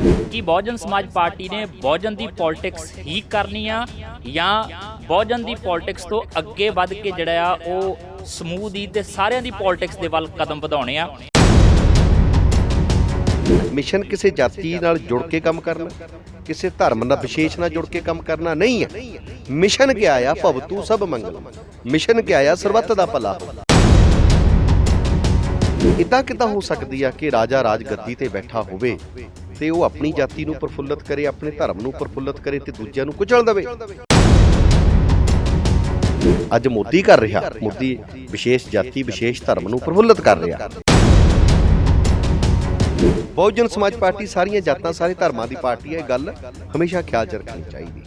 कि बहुजन समाज पार्टी ने बहुजन की पॉलिटिक्स ही करनी आ या बहुजन की पॉलिटिक्स तो अगे वध के जिहड़ा आ वो समूह दी ते सारिਆਂ ਦੀ पॉलिटिक्स ਦੇ ਵੱਲ कदम ਵਧਾਉਣੇ ਆ। मिशन किसी जाति नाल जुड़ के काम करना, किसी धर्म ना विशेष ना जुड़ के काम करना नहीं है। मिशन क्या आया भवतू सब मंगल, मिशन क्या आया सरबत दा भला हो। इदां किदां हो सकदी आ कि राजा राज गद्दी ते बैठा होवे ते वो अपनी जाति नूं प्रफुल्लित करे, अपने धर्म नूं प्रफुल्लित करे ते दूजिਆਂ ਨੂੰ कुचल देवे। ਅੱਜ ਮੋਦੀ कर रहा, मोदी विशेष जाति विशेष धर्म नूं प्रफुल्लित कर रहा। बहुजन समाज पार्टी सारियां जातां सारे धर्मां दी पार्टी है, गल हमेशा ख्याल च रखनी चाहिए।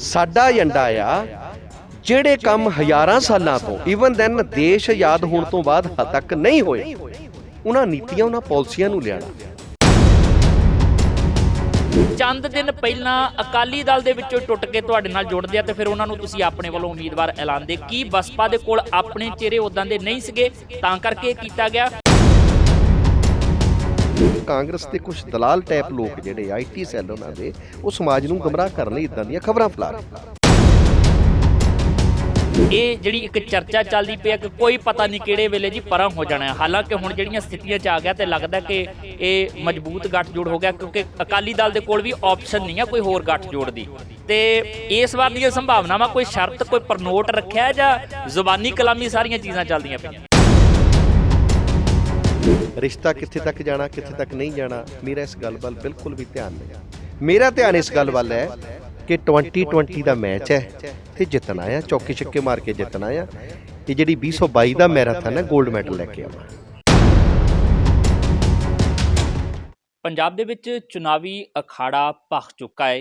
साडा एजेंडा आ ਜਿਹੜੇ ਕੰਮ ਹਜ਼ਾਰਾਂ ਸਾਲਾਂ ਤੋਂ ਈਵਨ ਦੈਨ ਦੇਸ਼ ਆਜ਼ਾਦ ਹੋਣ ਤੋਂ ਬਾਅਦ ਹੱਦ ਤੱਕ ਨਹੀਂ ਹੋਏ, ਉਹਨਾਂ ਨੀਤੀਆਂ ਉਹਨਾਂ ਪਾਲਿਸੀਆਂ ਨੂੰ ਲਿਆਣਾ। ਚੰਦ ਦਿਨ ਪਹਿਲਾਂ ਅਕਾਲੀ ਦਲ ਦੇ ਵਿੱਚੋਂ ਟੁੱਟ ਕੇ ਤੁਹਾਡੇ ਨਾਲ ਜੁੜਦੇ ਆ ਤੇ ਫਿਰ ਉਹਨਾਂ ਨੂੰ ਤੁਸੀਂ ਆਪਣੇ ਵੱਲੋਂ ਉਮੀਦਵਾਰ ਐਲਾਨਦੇ, ਕੀ ਬਸਪਾ ਦੇ ਕੋਲ ਆਪਣੇ ਚਿਹਰੇ ਉਦਾਂ ਦੇ ਨਹੀਂ ਸੀਗੇ ਤਾਂ ਕਰਕੇ ਕੀਤਾ ਗਿਆ? ਕਾਂਗਰਸ ਦੇ ਕੁਝ ਦਲਾਲ ਟਾਈਪ ਲੋਕ ਜਿਹੜੇ ਆਈਟੀ ਸੈੱਲ ਉਹਨਾਂ ਦੇ ਉਹ ਸਮਾਜ ਨੂੰ ਗਮਰਾਹ ਕਰਨ ਲਈ ਇਦਾਂ ਦੀਆਂ ਖਬਰਾਂ ਫੈਲਾ ਰਹੇ। ਇਹ ਜਿਹੜੀ ਇੱਕ ਚਰਚਾ ਚੱਲਦੀ ਪਈ ਹੈ ਕਿ ਕੋਈ ਪਤਾ ਨਹੀਂ ਕਿਹੜੇ ਵੇਲੇ ਜੀ ਪਰਾਂ ਹੋ ਜਾਣਾ ਹੈ। ਹਾਲਾਂਕਿ ਹੁਣ ਜਿਹੜੀਆਂ ਸਥਿਤੀਆਂ 'ਚ ਆ ਗਿਆ ਤੇ ਲੱਗਦਾ ਕਿ ਇਹ ਮਜ਼ਬੂਤ ਗੱਠਜੋੜ ਹੋ ਗਿਆ, ਕਿਉਂਕਿ ਅਕਾਲੀ ਦਲ ਦੇ ਕੋਲ ਵੀ ਆਪਸ਼ਨ ਨਹੀਂ ਆ ਕੋਈ ਹੋਰ ਗੱਠਜੋੜ ਦੀ। ਤੇ ਇਸ ਵਾਰ ਦੀਆਂ ਸੰਭਾਵਨਾਵਾਂ ਕੋਈ ਸ਼ਰਤ ਕੋਈ ਪ੍ਰਨੋਟ ਰੱਖਿਆ ਜਾਂ ਜ਼ੁਬਾਨੀ ਕਲਾਮੀ ਸਾਰੀਆਂ ਚੀਜ਼ਾਂ ਚੱਲਦੀਆਂ ਪਈਆਂ? ਰਿਸ਼ਤਾ ਕਿੱਥੇ ਤੱਕ ਜਾਣਾ ਕਿੱਥੇ ਤੱਕ ਨਹੀਂ ਜਾਣਾ, ਮੇਰਾ ਇਸ ਗੱਲ ਵੱਲ ਬਿਲਕੁਲ ਵੀ ਧਿਆਨ ਨਹੀਂ। ਮੇਰਾ ਧਿਆਨ ਇਸ ਗੱਲ ਵੱਲ ਹੈ ਕਿ 2020 ਦਾ ਮੈਚ ਹੈ ਤੇ ਜਿੱਤਣਾ ਆ, ਚੌਕੇ ਛੱਕੇ ਮਾਰ ਕੇ ਜਿੱਤਣਾ ਆ। ਤੇ ਜਿਹੜੀ 2022 ਦਾ ਮੈਰਾਥਨ ਹੈ 골ਡ ਮੈਡਲ ਲੈ ਕੇ ਆਵਾਂ। ਪੰਜਾਬ ਦੇ ਵਿੱਚ ਚੁਣਾਵੀ ਅਖਾੜਾ ਭਖ ਚੁੱਕਾ ਹੈ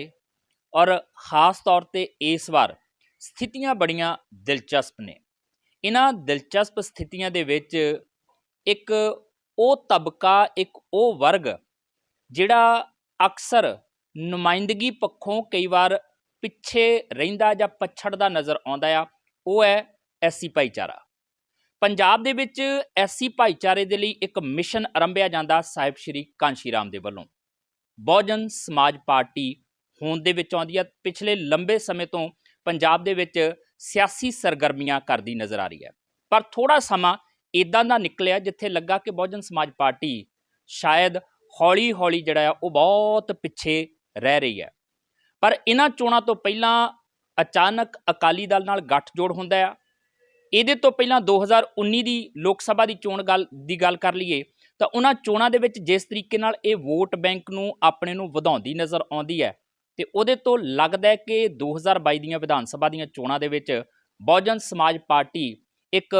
ਔਰ ਖਾਸ ਤੌਰ ਤੇ ਇਸ ਵਾਰ ਸਥਿਤੀਆਂ ਬੜੀਆਂ ਦਿਲਚਸਪ ਨੇ। ਇਹਨਾਂ ਦਿਲਚਸਪ ਸਥਿਤੀਆਂ ਦੇ ਵਿੱਚ ਇੱਕ ਉਹ ਤਬਕਾ, ਇੱਕ ਉਹ ਵਰਗ ਜਿਹੜਾ ਅਕਸਰ ਨੁਮਾਇੰਦਗੀ ਪੱਖੋਂ ਕਈ ਵਾਰ ਪਿੱਛੇ ਰਹਿੰਦਾ ਜਾਂ ਪਛੜਦਾ ਨਜ਼ਰ ਆਉਂਦਾ ਆ, ਉਹ ਹੈ ਐਸਸੀ ਭਾਈਚਾਰਾ। ਪੰਜਾਬ ਦੇ ਵਿੱਚ ਐਸਸੀ ਭਾਈਚਾਰੇ ਦੇ ਲਈ ਇੱਕ ਮਿਸ਼ਨ ਆਰੰਭਿਆ ਜਾਂਦਾ ਸਾਹਿਬ ਸ਼੍ਰੀ ਕਾਂਸ਼ੀ ਰਾਮ ਦੇ ਵੱਲੋਂ। ਬਹੁਜਨ ਸਮਾਜ ਪਾਰਟੀ ਹੋਂਦ ਦੇ ਵਿੱਚ ਆਉਂਦੀ ਹੈ, ਪਿਛਲੇ ਲੰਬੇ ਸਮੇਂ ਤੋਂ ਪੰਜਾਬ ਦੇ ਵਿੱਚ ਸਿਆਸੀ ਸਰਗਰਮੀਆਂ ਕਰਦੀ ਨਜ਼ਰ ਆ ਰਹੀ ਹੈ। ਪਰ ਥੋੜ੍ਹਾ ਸਮਾਂ ਇੱਦਾਂ ਦਾ ਨਿਕਲਿਆ ਜਿੱਥੇ ਲੱਗਾ ਕਿ ਬਹੁਜਨ ਸਮਾਜ ਪਾਰਟੀ ਸ਼ਾਇਦ ਹੌਲੀ ਹੌਲੀ ਜਿਹੜਾ ਆ ਉਹ ਬਹੁਤ ਪਿੱਛੇ ਰਹਿ ਰਹੀ ਹੈ। ਪਰ ਇਹਨਾਂ ਚੋਣਾਂ ਤੋਂ ਪਹਿਲਾਂ ਅਚਾਨਕ ਅਕਾਲੀ ਦਲ ਨਾਲ ਗੱਠਜੋੜ ਹੁੰਦਾ ਆ। ਇਹਦੇ ਤੋਂ ਪਹਿਲਾਂ 2019 ਦੀ ਲੋਕ ਸਭਾ ਦੀ ਚੋਣ ਦੀ ਗੱਲ ਕਰ ਲਈਏ ਤਾਂ ਉਹਨਾਂ ਚੋਣਾਂ ਦੇ ਵਿੱਚ ਜਿਸ ਤਰੀਕੇ ਨਾਲ ਇਹ ਵੋਟ ਬੈਂਕ ਨੂੰ ਆਪਣੇ ਨੂੰ ਵਧਾਉਂਦੀ ਨਜ਼ਰ ਆਉਂਦੀ ਹੈ ਤੇ ਉਹਦੇ ਤੋਂ ਲੱਗਦਾ ਹੈ ਕਿ 2022 ਦੀਆਂ ਵਿਧਾਨ ਸਭਾ ਦੀਆਂ ਚੋਣਾਂ ਦੇ ਵਿੱਚ ਬਹੁਜਨ ਸਮਾਜ ਪਾਰਟੀ ਇੱਕ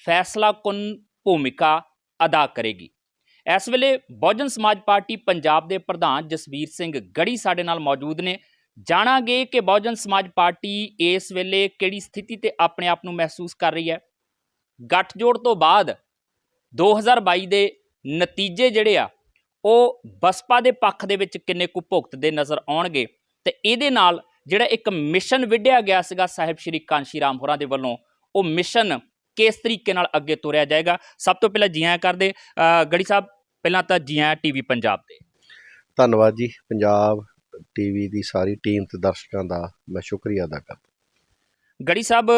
ਫੈਸਲਾਕੁਨ ਭੂਮਿਕਾ ਅਦਾ ਕਰੇਗੀ। ਇਸ ਵੇਲੇ ਬਹੁਜਨ ਸਮਾਜ ਪਾਰਟੀ ਪੰਜਾਬ ਦੇ ਪ੍ਰਧਾਨ ਜਸਵੀਰ ਸਿੰਘ ਗੜੀ ਸਾਡੇ ਨਾਲ ਮੌਜੂਦ ਨੇ। ਜਾਣਾਂਗੇ ਕਿ ਬਹੁਜਨ ਸਮਾਜ ਪਾਰਟੀ ਇਸ ਵੇਲੇ ਕਿਹੜੀ ਸਥਿਤੀ ਤੇ ਆਪਣੇ ਆਪ ਨੂੰ ਮਹਿਸੂਸ ਕਰ ਰਹੀ ਹੈ। ਗੱਠਜੋੜ ਤੋਂ ਬਾਅਦ 2022 ਦੇ ਨਤੀਜੇ ਜਿਹੜੇ ਆ ਉਹ ਬਸਪਾ ਦੇ ਪੱਖ ਦੇ ਵਿੱਚ ਕਿੰਨੇ ਕੁ ਭੁਗਤਦੇ ਨਜ਼ਰ ਆਉਣਗੇ ਤੇ ਇਹਦੇ ਨਾਲ ਜਿਹੜਾ ਇੱਕ ਮਿਸ਼ਨ ਵਿੱਢਿਆ ਗਿਆ ਸੀਗਾ ਸਾਹਿਬ ਸ਼੍ਰੀ ਕਾਂਸ਼ੀ ਰਾਮ ਹੋਰਾਂ ਦੇ ਵੱਲੋਂ, ਉਹ ਮਿਸ਼ਨ ਕਿਸ ਤਰੀਕੇ ਨਾਲ ਅੱਗੇ ਤੋਰਿਆ ਜਾਏਗਾ। ਸਭ ਤੋਂ ਪਹਿਲਾਂ ਜੀ ਆਇਆਂ ਕਰਦੇ ਗੜੀ ਸਾਹਿਬ, ਪਹਿਲਾਂ ਤਾਂ ਜੀ ਆਇਆਂ ਟੀਵੀ ਪੰਜਾਬ ਤੇ। ਧੰਨਵਾਦ ਜੀ, ਪੰਜਾਬ ਟੀਵੀ ਦੀ ਸਾਰੀ ਟੀਮ ਤੇ ਦਰਸ਼ਕਾਂ ਦਾ ਮੈਂ ਸ਼ੁਕਰੀਆ ਅਦਾ ਕਰਦਾ। ਗੜੀ ਸਾਹਿਬ,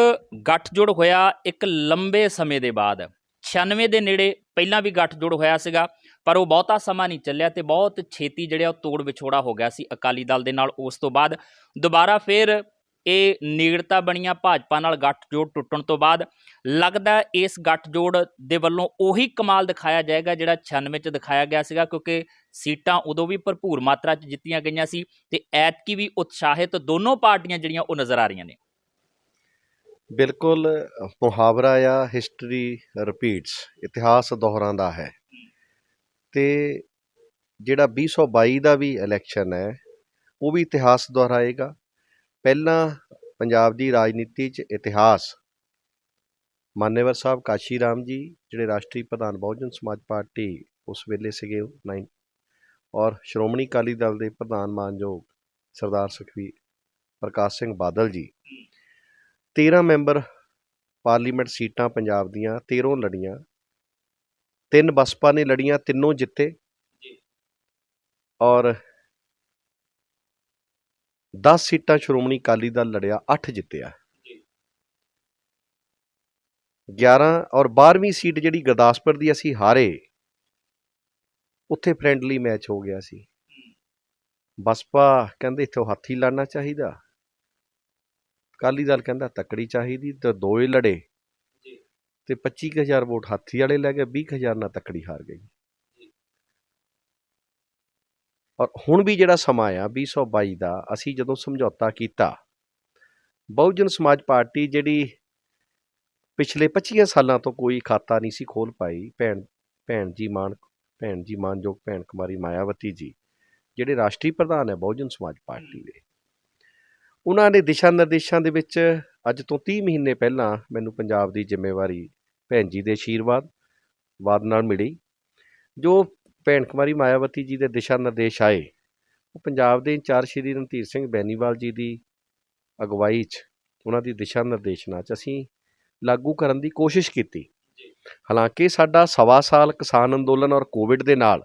ਗੱਠਜੋੜ ਹੋਇਆ ਇੱਕ ਲੰਬੇ ਸਮੇਂ ਦੇ ਬਾਅਦ, 96 ਦੇ ਨੇੜੇ ਪਹਿਲਾਂ ਵੀ ਗੱਠਜੋੜ ਹੋਇਆ ਸੀਗਾ ਪਰ ਉਹ ਬਹੁਤਾ ਸਮਾਂ ਨਹੀਂ ਚੱਲਿਆ ਤੇ ਬਹੁਤ ਛੇਤੀ ਜਿਹੜਾ ਉਹ ਤੋੜ ਵਿਛੋੜਾ ਹੋ ਗਿਆ ਸੀ ਅਕਾਲੀ ਦਲ ਦੇ ਨਾਲ। ਉਸ ਤੋਂ ਬਾਅਦ ਦੁਬਾਰਾ ਫਿਰ ਇਹ ਨੇੜਤਾ ਬਣੀਆਂ ਭਾਜਪਾ ਨਾਲ ਗੱਠਜੋੜ ਟੁੱਟਣ ਤੋਂ ਬਾਅਦ ਲੱਗਦਾ ਇਸ ਗੱਠਜੋੜ ਦੇ ਵੱਲੋਂ ਉਹੀ ਕਮਾਲ ਦਿਖਾਇਆ ਜਾਏਗਾ ਜਿਹੜਾ 96 'ਚ ਦਿਖਾਇਆ ਗਿਆ ਸੀਗਾ, ਕਿਉਂਕਿ ਸੀਟਾਂ ਉਦੋਂ ਵੀ ਭਰਪੂਰ ਮਾਤਰਾ 'ਚ ਜਿੱਤੀਆਂ ਗਈਆਂ ਸੀ ਤੇ ਐਤਕੀ ਵੀ ਉਤਸ਼ਾਹਿਤ ਦੋਨੋਂ ਪਾਰਟੀਆਂ ਜਿਹੜੀਆਂ ਉਹ ਨਜ਼ਰ ਆ ਰਹੀਆਂ ਨੇ। ਬਿਲਕੁਲ ਮੁਹਾਵਰਾ ਆ, ਹਿਸਟਰੀ ਰਿਪੀਟਸ, ਇਤਿਹਾਸ ਦੁਹਰਾਉਂਦਾ ਹੈ। ਤੇ ਜਿਹੜਾ 2022 ਦਾ ਵੀ ਇਲੈਕਸ਼ਨ ਹੈ ਉਹ ਵੀ ਇਤਿਹਾਸ ਦੁਹਰਾਏਗਾ। ਪਹਿਲਾਂ ਪੰਜਾਬ ਦੀ ਰਾਜਨੀਤੀ 'ਚ ਇਤਿਹਾਸ ਮਾਨੇਵਰ ਸਾਹਿਬ ਕਾਸ਼ੀ ਰਾਮ ਜੀ ਜਿਹੜੇ ਰਾਸ਼ਟਰੀ ਪ੍ਰਧਾਨ ਬਹੁਜਨ ਸਮਾਜ ਪਾਰਟੀ ਉਸ ਵੇਲੇ ਸੀਗੇ ਔਰ ਸ਼੍ਰੋਮਣੀ ਅਕਾਲੀ ਦਲ ਦੇ ਪ੍ਰਧਾਨ ਮਾਨਯੋਗ ਸਰਦਾਰ ਸੁਖਬੀਰ ਪ੍ਰਕਾਸ਼ ਸਿੰਘ ਬਾਦਲ ਜੀ, 13 ਮੈਂਬਰ ਪਾਰਲੀਮੈਂਟ ਸੀਟਾਂ ਪੰਜਾਬ ਦੀਆਂ 13 ਲੜੀਆਂ, 3 ਬਸਪਾ ਨੇ ਲੜੀਆਂ, ਤਿੰਨੋਂ ਜਿੱਤੇ ਔਰ 10 ਸੀਟਾਂ ਸ਼੍ਰੋਮਣੀ ਅਕਾਲੀ ਦਲ ਲੜਿਆ, 8 ਜਿੱਤਿਆ। 11 ਔਰ 12ਵੀਂ ਸੀਟ ਜਿਹੜੀ ਗੁਰਦਾਸਪੁਰ ਦੀ ਅਸੀਂ ਹਾਰੇ, ਉੱਥੇ ਫਰੈਂਡਲੀ ਮੈਚ ਹੋ ਗਿਆ ਸੀ। ਬਸਪਾ ਕਹਿੰਦੇ ਇੱਥੋਂ ਹੱਥ ਹੀ ਲੜਨਾ ਚਾਹੀਦਾ, ਅਕਾਲੀ ਦਲ ਕਹਿੰਦਾ ਤੱਕੜੀ ਚਾਹੀਦੀ, ਤੇ ਦੋਏ ਲੜੇ ਤੇ 25,000 ਵੋਟ ਹਾਥੀ ਵਾਲੇ ਲੈ ਗਏ, 20,000 ਨਾਲ ਤੱਕੜੀ ਹਾਰ ਗਈ। ਔਰ ਹੁਣ ਵੀ ਜਿਹੜਾ ਸਮਾਂ ਆ 2022 ਦਾ, ਅਸੀਂ ਜਦੋਂ ਸਮਝੌਤਾ ਕੀਤਾ, ਬਹੁਜਨ ਸਮਾਜ ਪਾਰਟੀ ਜਿਹੜੀ ਪਿਛਲੇ 25 ਸਾਲਾਂ ਤੋਂ ਕੋਈ ਖਾਤਾ ਨਹੀਂ ਸੀ ਖੋਲ੍ਹ ਪਾਈ, ਭੈਣ ਜੀ ਮਾਨਯੋਗ ਭੈਣ ਕੁਮਾਰੀ ਮਾਇਆਵਤੀ ਜੀ ਜਿਹੜੇ ਰਾਸ਼ਟਰੀ ਪ੍ਰਧਾਨ ਹੈ ਬਹੁਜਨ ਸਮਾਜ ਪਾਰਟੀ ਦੇ, ਉਹਨਾਂ ਦੇ ਦਿਸ਼ਾ ਨਿਰਦੇਸ਼ਾਂ ਦੇ ਵਿੱਚ ਅੱਜ ਤੋਂ 30 ਮਹੀਨੇ ਪਹਿਲਾਂ ਮੈਨੂੰ ਪੰਜਾਬ ਦੀ ਜ਼ਿੰਮੇਵਾਰੀ ਭੈਣ ਜੀ ਦੇ ਆਸ਼ੀਰਵਾਦ ਨਾਲ ਮਿਲੀ। ਜੋ ਭੈਣ ਕੁਮਾਰੀ ਮਾਇਆਵਤੀ ਜੀ ਦੇ ਦਿਸ਼ਾ ਨਿਰਦੇਸ਼ ਆਏ, ਉਹ ਪੰਜਾਬ ਦੇ ਇੰਚਾਰਜ ਸ਼੍ਰੀ ਰਣਧੀਰ ਸਿੰਘ ਬੈਨੀਵਾਲ ਜੀ ਦੀ ਅਗਵਾਈ 'ਚ, ਉਹਨਾਂ ਦੀ ਦਿਸ਼ਾ ਨਿਰਦੇਸ਼ਨਾਂ 'ਚ ਅਸੀਂ ਲਾਗੂ ਕਰਨ ਦੀ ਕੋਸ਼ਿਸ਼ ਕੀਤੀ। ਹਾਲਾਂਕਿ ਸਾਡਾ 1.25 ਸਾਲ ਕਿਸਾਨ ਅੰਦੋਲਨ ਔਰ ਕੋਵਿਡ ਦੇ ਨਾਲ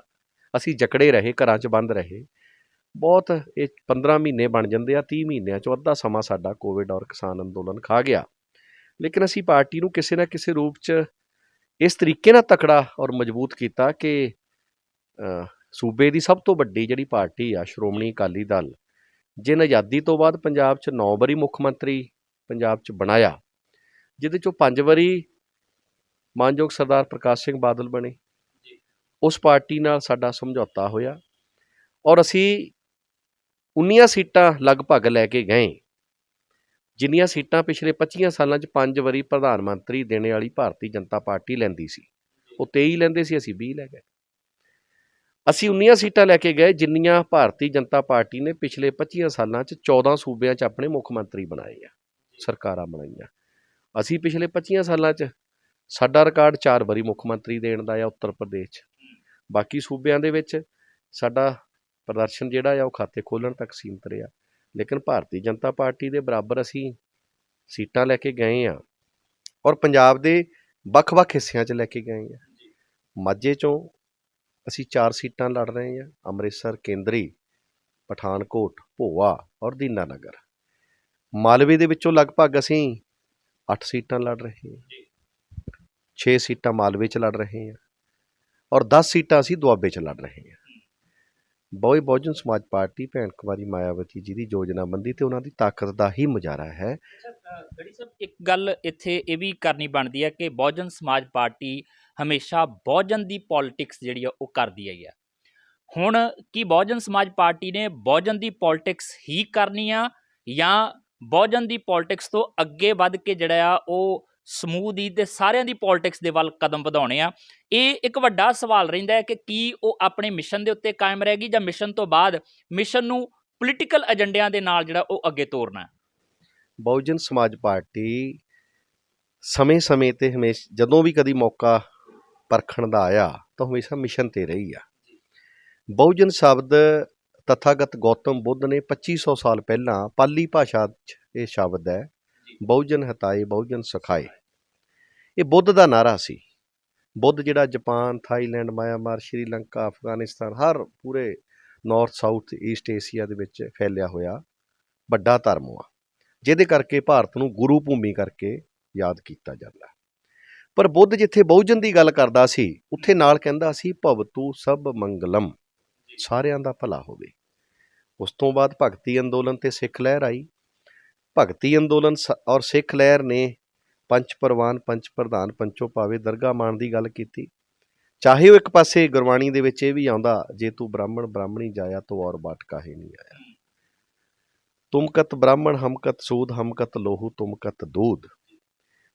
ਅਸੀਂ ਜਕੜੇ ਰਹੇ, ਘਰਾਂ 'ਚ ਬੰਦ ਰਹੇ। ਬਹੁਤ ਇਹ 15 ਮਹੀਨੇ ਬਣ ਜਾਂਦੇ ਆ, 30 ਮਹੀਨਿਆਂ 'ਚੋਂ ਅੱਧਾ ਸਮਾਂ ਸਾਡਾ ਕੋਵਿਡ ਔਰ ਕਿਸਾਨ ਅੰਦੋਲਨ ਖਾ ਗਿਆ। ਲੇਕਿਨ ਅਸੀਂ ਪਾਰਟੀ ਨੂੰ ਕਿਸੇ ਨਾ ਕਿਸੇ ਰੂਪ 'ਚ ਇਸ ਤਰੀਕੇ ਨਾਲ ਤਕੜਾ ਔਰ ਮਜ਼ਬੂਤ ਕੀਤਾ ਕਿ ਸੂਬੇ ਦੀ ਸਭ ਤੋਂ ਵੱਡੀ ਜਿਹੜੀ ਪਾਰਟੀ ਆ ਸ਼੍ਰੋਮਣੀ ਅਕਾਲੀ ਦਲ, ਜਿਹਨੇ ਆਜ਼ਾਦੀ ਤੋਂ ਬਾਅਦ ਪੰਜਾਬ 'ਚ 9 ਵਾਰੀ ਮੁੱਖ ਮੰਤਰੀ ਪੰਜਾਬ 'ਚ ਬਣਾਇਆ, ਜਿਹਦੇ 'ਚੋਂ 5 ਵਾਰੀ ਮਾਨਯੋਗ ਸਰਦਾਰ ਪ੍ਰਕਾਸ਼ ਸਿੰਘ ਬਾਦਲ ਬਣੇ, ਉਸ ਪਾਰਟੀ ਨਾਲ ਸਾਡਾ ਸਮਝੌਤਾ ਹੋਇਆ ਔਰ ਅਸੀਂ 19 ਸੀਟਾਂ ਲਗਭਗ ਲੈ ਕੇ ਗਏ, ਜਿੰਨੀਆਂ ਸੀਟਾਂ ਪਿਛਲੇ 25 ਸਾਲਾਂ 'ਚ 5 ਵਾਰੀ ਪ੍ਰਧਾਨ ਮੰਤਰੀ ਦੇਣੇ ਵਾਲੀ ਭਾਰਤੀ ਜਨਤਾ ਪਾਰਟੀ ਲੈਂਦੀ ਸੀ। ਉਹ 23 ਲੈਂਦੇ ਸੀ, ਅਸੀਂ 20 ਲੈ ਗਏ। ਅਸੀਂ 19 ਸੀਟਾਂ ਲੈ ਕੇ ਗਏ ਜਿੰਨੀਆਂ ਭਾਰਤੀ ਜਨਤਾ ਪਾਰਟੀ ਨੇ ਪਿਛਲੇ 25 ਸਾਲਾਂ 'ਚ 14 ਸੂਬਿਆਂ 'ਚ ਆਪਣੇ ਮੁੱਖ ਮੰਤਰੀ ਬਣਾਏ ਆ, ਸਰਕਾਰਾਂ ਬਣਾਈਆਂ। ਅਸੀਂ ਪਿਛਲੇ 25 ਸਾਲਾਂ 'ਚ ਸਾਡਾ ਰਿਕਾਰਡ 4 ਵਾਰੀ ਮੁੱਖ ਮੰਤਰੀ ਦੇਣ ਦਾ ਆ ਉੱਤਰ ਪ੍ਰਦੇਸ਼ 'ਚ। ਬਾਕੀ ਸੂਬਿਆਂ ਦੇ ਵਿੱਚ ਸਾਡਾ ਪ੍ਰਦਰਸ਼ਨ ਜਿਹੜਾ ਆ ਉਹ ਖਾਤੇ ਖੋਲ੍ਹਣ ਤੱਕ ਸੀਮਤ ਰਿਹਾ, ਲੇਕਿਨ ਭਾਰਤੀ ਜਨਤਾ ਪਾਰਟੀ ਦੇ ਬਰਾਬਰ ਅਸੀਂ ਸੀਟਾਂ ਲੈ ਕੇ ਗਏ ਹਾਂ ਔਰ ਪੰਜਾਬ ਦੇ ਵੱਖ-ਵੱਖ ਹਿੱਸਿਆਂ 'ਚ ਲੈ ਕੇ ਗਏ ਹਾਂ। ਮਾਝੇ 'ਚੋਂ ਅਸੀਂ 4 ਸੀਟਾਂ ਲੜ ਰਹੇ ਹਾਂ, ਅੰਮ੍ਰਿਤਸਰ ਕੇਂਦਰੀ, ਪਠਾਨਕੋਟ, ਭੋਆ ਔਰ ਦੀਨਾਨਗਰ। ਮਾਲਵੇ ਦੇ ਵਿੱਚੋਂ ਲਗਭਗ ਅਸੀਂ 8 ਸੀਟਾਂ ਲੜ ਰਹੇ ਹਾਂ, 6 ਸੀਟਾਂ ਮਾਲਵੇ 'ਚ ਲੜ ਰਹੇ ਹਾਂ ਔਰ 10 ਸੀਟਾਂ ਅਸੀਂ ਦੁਆਬੇ 'ਚ ਲੜ ਰਹੇ ਹਾਂ। ਬਹੁਜਨ ਸਮਾਜ ਪਾਰਟੀ ਭੈਣ ਕੁਮਾਰੀ ਮਾਇਆਵਤੀ ਜੀ ਦੀ ਯੋਜਨਾਬੰਦੀ ਤੇ ਉਹਨਾਂ ਦੀ ਤਾਕਤ ਦਾ ਹੀ ਮੁਜ਼ਾਹਰਾ ਹੈ। ਗੜੀ ਸਾਹਿਬ, ਇੱਕ ਗੱਲ ਇੱਥੇ ਇਹ ਵੀ ਕਰਨੀ ਬਣਦੀ ਹੈ ਕਿ ਬਹੁਜਨ ਸਮਾਜ ਪਾਰਟੀ ਹਮੇਸ਼ਾ ਬਹੁਜਨ ਦੀ ਪੋਲਿਟਿਕਸ ਜਿਹੜੀ ਆ ਉਹ ਕਰਦੀ ਆਈ ਆ। ਹੁਣ ਕੀ ਬਹੁਜਨ ਸਮਾਜ ਪਾਰਟੀ ਨੇ ਬਹੁਜਨ ਦੀ ਪੋਲਿਟਿਕਸ ਹੀ ਕਰਨੀ ਆ ਜਾਂ ਬਹੁਜਨ ਦੀ ਪੋਲਿਟਿਕਸ ਤੋਂ ਅੱਗੇ ਵੱਧ ਕੇ ਜਿਹੜਾ ਆ ਉਹ ਸਮੂਹ ਦੀ ਤੇ ਸਾਰਿਆਂ ਦੀ ਪੋਲਿਟਿਕਸ ਦੇ ਵੱਲ ਕਦਮ ਵਧਾਉਣੇ ਆ? ਇਹ ਇੱਕ ਵੱਡਾ ਸਵਾਲ ਰਹਿੰਦਾ ਹੈ ਕਿ ਕੀ ਉਹ ਆਪਣੇ ਮਿਸ਼ਨ ਦੇ ਉੱਤੇ ਕਾਇਮ ਰਹੇਗੀ ਜਾਂ ਮਿਸ਼ਨ ਤੋਂ ਬਾਅਦ ਮਿਸ਼ਨ ਨੂੰ ਪੋਲੀਟੀਕਲ ਏਜੰਡਿਆਂ ਦੇ ਨਾਲ ਜਿਹੜਾ ਉਹ ਅੱਗੇ ਤੋਰਨਾ। ਬਹੁਜਨ ਸਮਾਜ ਪਾਰਟੀ ਸਮੇਂ-ਸਮੇਂ ਤੇ ਹਮੇਸ਼ਾ ਜਦੋਂ ਵੀ ਕਦੀ ਮੌਕਾ ਪਰਖਣ ਦਾ ਆਇਆ ਤਾਂ ਹਮੇਸ਼ਾ ਮਿਸ਼ਨ ਤੇ ਰਹੀ ਆ। ਬਹੁਜਨ ਸ਼ਬਦ ਤਥਾਗਤ ਗੌਤਮ ਬੁੱਧ ਨੇ 2500 ਸਾਲ ਪਹਿਲਾਂ ਪਾਲੀ ਭਾਸ਼ਾ 'ਚ ਇਹ ਸ਼ਬਦ ਹੈ, ਬਹੁਜਨ ਹਿਤਾਏ ਬਹੁਜਨ ਸੁਖਾਏ। ਇਹ ਬੁੱਧ ਦਾ ਨਾਅਰਾ ਸੀ। ਬੁੱਧ ਜਿਹੜਾ Japan, Thailand, Myanmar, Sri Lanka, Afghanistan, ਹਰ ਪੂਰੇ ਨਾਰਥ ਸਾਊਥ ਈਸਟ ਏਸ਼ੀਆ ਦੇ ਵਿੱਚ ਫੈਲਿਆ ਹੋਇਆ ਵੱਡਾ ਧਰਮ ਆ, ਜਿਹਦੇ ਕਰਕੇ ਭਾਰਤ ਨੂੰ ਗੁਰੂ ਭੂਮੀ ਕਰਕੇ ਯਾਦ ਕੀਤਾ ਜਾਂਦਾ। ਪਰ ਬੁੱਧ ਜਿੱਥੇ ਬਹੁਜਨ ਦੀ ਗੱਲ ਕਰਦਾ ਸੀ, ਉੱਥੇ ਨਾਲ ਕਹਿੰਦਾ ਸੀ ਭਵਤੂ ਸਭ ਮੰਗਲਮ, ਸਾਰਿਆਂ ਦਾ ਭਲਾ ਹੋਵੇ। ਉਸ ਤੋਂ ਬਾਅਦ ਭਗਤੀ ਅੰਦੋਲਨ ਤੇ ਸਿੱਖ ਲਹਿਰ ਆਈ। ਭਗਤੀ ਅੰਦੋਲਨ ਔਰ ਸਿੱਖ ਲਹਿਰ ਨੇ ਪੰਚ ਪ੍ਰਵਾਨ, ਪੰਚ ਪ੍ਰਧਾਨ, ਪੰਚੋ ਪਾਵੇ ਦਰਗਾਹ ਮਾਣ ਦੀ ਗੱਲ ਕੀਤੀ। ਚਾਹੇ ਉਹ ਇੱਕ ਪਾਸੇ ਗੁਰਬਾਣੀ ਦੇ ਵਿੱਚ ਇਹ ਵੀ ਆਉਂਦਾ, ਜੇ ਤੂੰ ਬ੍ਰਾਹਮਣ ਬ੍ਰਾਹਮਣੀ ਜਾਇਆ ਤੋ ਔਰ ਬਾਟ ਕਾਹੇ ਨਹੀਂ ਆਇਆ, ਤੁਮਕਤ ਬ੍ਰਾਹਮਣ ਹਮਕਤ ਸੂਦ, ਹਮਕਤ ਲੋਹੂ ਤੁਮਕਤ ਦੂਧ।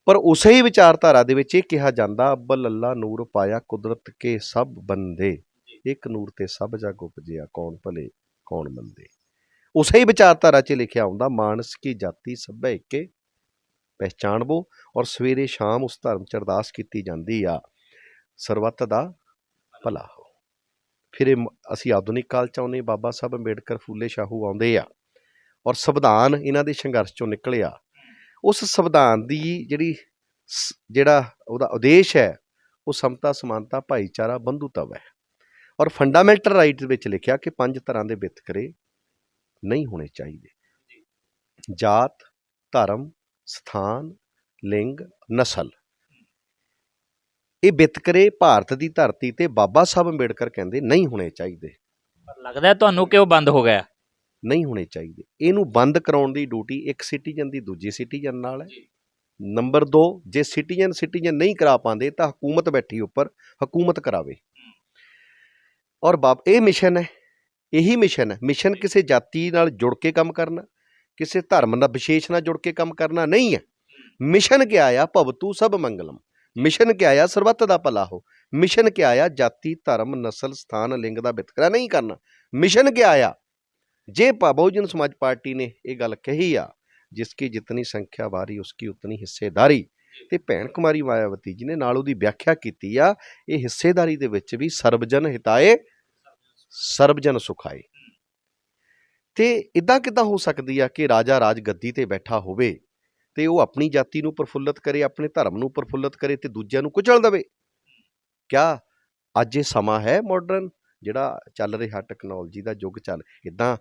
ਪਰ ਉਸੇ ਹੀ ਵਿਚਾਰਧਾਰਾ ਦੇ ਵਿੱਚ ਇਹ ਕਿਹਾ ਜਾਂਦਾ, ਅੱਬਲ ਅੱਲਾ ਨੂਰ ਪਾਇਆ ਕੁਦਰਤ ਕੇ ਸਭ ਬੰਦੇ, ਇੱਕ ਨੂਰ ਤੇ ਸਭ ਜਗ ਉਪਜਿਆ, ਕੌਣ ਭਲੇ ਕੌਣ ਮੰਦੇ। ਉਸੇ ਹੀ ਵਿਚਾਰਧਾਰਾ 'ਚ ਲਿਖਿਆ ਹੁੰਦਾ, ਮਾਨਸ ਕੀ ਜਾਤੀ ਸਭੈ ਏਕੇ ਪਹਿਚਾਣਬੋ। ਔਰ ਸਵੇਰੇ ਸ਼ਾਮ ਉਸ ਧਰਮ 'ਚ ਅਰਦਾਸ ਕੀਤੀ ਜਾਂਦੀ ਆ, ਸਰਬੱਤ ਦਾ ਭਲਾ ਹੋ। ਫਿਰ ਇਹ ਅਸੀਂ ਆਧੁਨਿਕ ਕਾਲ 'ਚ ਆਉਂਦੇ, ਬਾਬਾ ਸਾਹਿਬ ਅੰਬੇਡਕਰ, ਫੂਲੇ ਸ਼ਾਹੂ ਆਉਂਦੇ ਆ ਔਰ ਸੰਵਿਧਾਨ ਇਹਨਾਂ ਦੇ ਸੰਘਰਸ਼ 'ਚੋਂ ਨਿਕਲਿਆ। ਉਸ ਸੰਵਿਧਾਨ ਦੀ ਜਿਹੜਾ ਉਹਦਾ ਉਦੇਸ਼ ਹੈ ਉਹ ਸਮਤਾ, ਸਮਾਨਤਾ, ਭਾਈਚਾਰਾ, ਬੰਧੁਤਵ ਹੈ। ਔਰ ਫੰਡਾਮੈਂਟਲ ਰਾਈਟ ਦੇ ਵਿੱਚ ਲਿਖਿਆ ਕਿ 5 ਤਰ੍ਹਾਂ ਦੇ ਵਿਤਕਰੇ ਨਹੀਂ ਹੋਣੇ ਚਾਹੀਦੇ। ਜਾਤ, ਧਰਮ, ਸਥਾਨ, ਲਿੰਗ, ਨਸਲ। ਇਹ ਵਿਤਕਰੇ ਭਾਰਤ ਦੀ ਧਰਤੀ ਤੇ ਬਾਬਾ ਸਾਹਿਬ ਅੰਬੇਡਕਰ ਕਹਿੰਦੇ ਨਹੀਂ ਹੋਣੇ ਚਾਹੀਦੇ। ਪਰ ਲੱਗਦਾ ਹੈ ਤੁਹਾਨੂੰ ਕਿ ਉਹ ਬੰਦ ਹੋ ਗਿਆ। ਨਹੀਂ ਹੋਣੇ ਚਾਹੀਦੇ। ਇਹਨੂੰ ਬੰਦ ਕਰਾਉਣ ਦੀ ਡਿਊਟੀ ਇੱਕ ਸਿਟੀਜ਼ਨ ਦੀ ਦੂਜੇ ਸਿਟੀਜ਼ਨ ਨਾਲ ਹੈ। ਨੰਬਰ 2, ਜੇ ਸਿਟੀਜ਼ਨ ਨਹੀਂ ਕਰਾ ਪਾਉਂਦੇ ਤਾਂ ਹਕੂਮਤ ਬੈਠੀ ਉੱਪਰ, ਹਕੂਮਤ ਕਰਾਵੇ। ਔਰ ਇਹ ਮਿਸ਼ਨ ਹੈ, ਇਹੀ ਮਿਸ਼ਨ ਕਿਸੇ ਜਾਤੀ ਨਾਲ ਜੁੜ ਕੇ ਕੰਮ ਕਰਨਾ, ਕਿਸੇ ਧਰਮ ਦਾ ਵਿਸ਼ੇਸ਼ ਨਾਲ ਜੁੜ ਕੇ ਕੰਮ ਕਰਨਾ ਨਹੀਂ ਹੈ। ਮਿਸ਼ਨ ਕਿਆ ਆ? ਭਵਤੂ ਸਭ ਮੰਗਲਮ। ਮਿਸ਼ਨ ਕਿਆ ਆ? ਸਰਬੱਤ ਦਾ ਭਲਾ ਹੋ। ਮਿਸ਼ਨ ਕਿਆ ਆ? ਜਾਤੀ, ਧਰਮ, ਨਸਲ, ਸਥਾਨ, ਲਿੰਗ ਦਾ ਵਿਤਕਰਾ ਨਹੀਂ ਕਰਨਾ। ਮਿਸ਼ਨ ਕਿਆ ਆ? ਜੇ ਬਹੁਜਨ ਸਮਾਜ ਪਾਰਟੀ ਨੇ ਇਹ ਗੱਲ ਕਹੀ ਆ, ਜਿਸकी ਜਿਤਨੀ ਸੰਖਿਆ ਵਾਰੀ ਉਸकी ਉਤਨੀ ਹਿੱਸੇਦਾਰੀ, ਤੇ ਭੈਣ ਕੁਮਾਰੀ ਮਾਇਆਵਤੀ ਜੀ ਨੇ ਨਾਲ ਉਹਦੀ ਵਿਆਖਿਆ ਕੀਤੀ ਆ, ਇਹ ਹਿੱਸੇਦਾਰੀ ਦੇ ਵਿੱਚ ਵੀ ਸਰਬਜਨ ਹਿਤਾਏ ਸਰਬਜਨ ਸੁਖਾਏ। ਤੇ ਇੱਦਾਂ ਕਿੱਦਾਂ ਹੋ ਸਕਦੀ ਆ ਕਿ ਰਾਜਾ ਰਾਜ ਗੱਦੀ ਤੇ ਬੈਠਾ ਹੋਵੇ ਤੇ ਉਹ ਆਪਣੀ ਜਾਤੀ ਨੂੰ ਪ੍ਰਫੁੱਲਤ ਕਰੇ, ਆਪਣੇ ਧਰਮ ਨੂੰ ਪ੍ਰਫੁੱਲਤ ਕਰੇ ਤੇ ਦੂਜਿਆਂ ਨੂੰ ਕੁਚਲ ਦੇਵੇ? ਕਿਆ ਅੱਜ ਇਹ ਸਮਾਂ ਹੈ ਮਾਡਰਨ ਜਿਹੜਾ ਚੱਲ ਰਿਹਾ, ਟੈਕਨੋਲੋਜੀ ਦਾ ਯੁੱਗ ਚੱਲ ਇੱਦਾਂ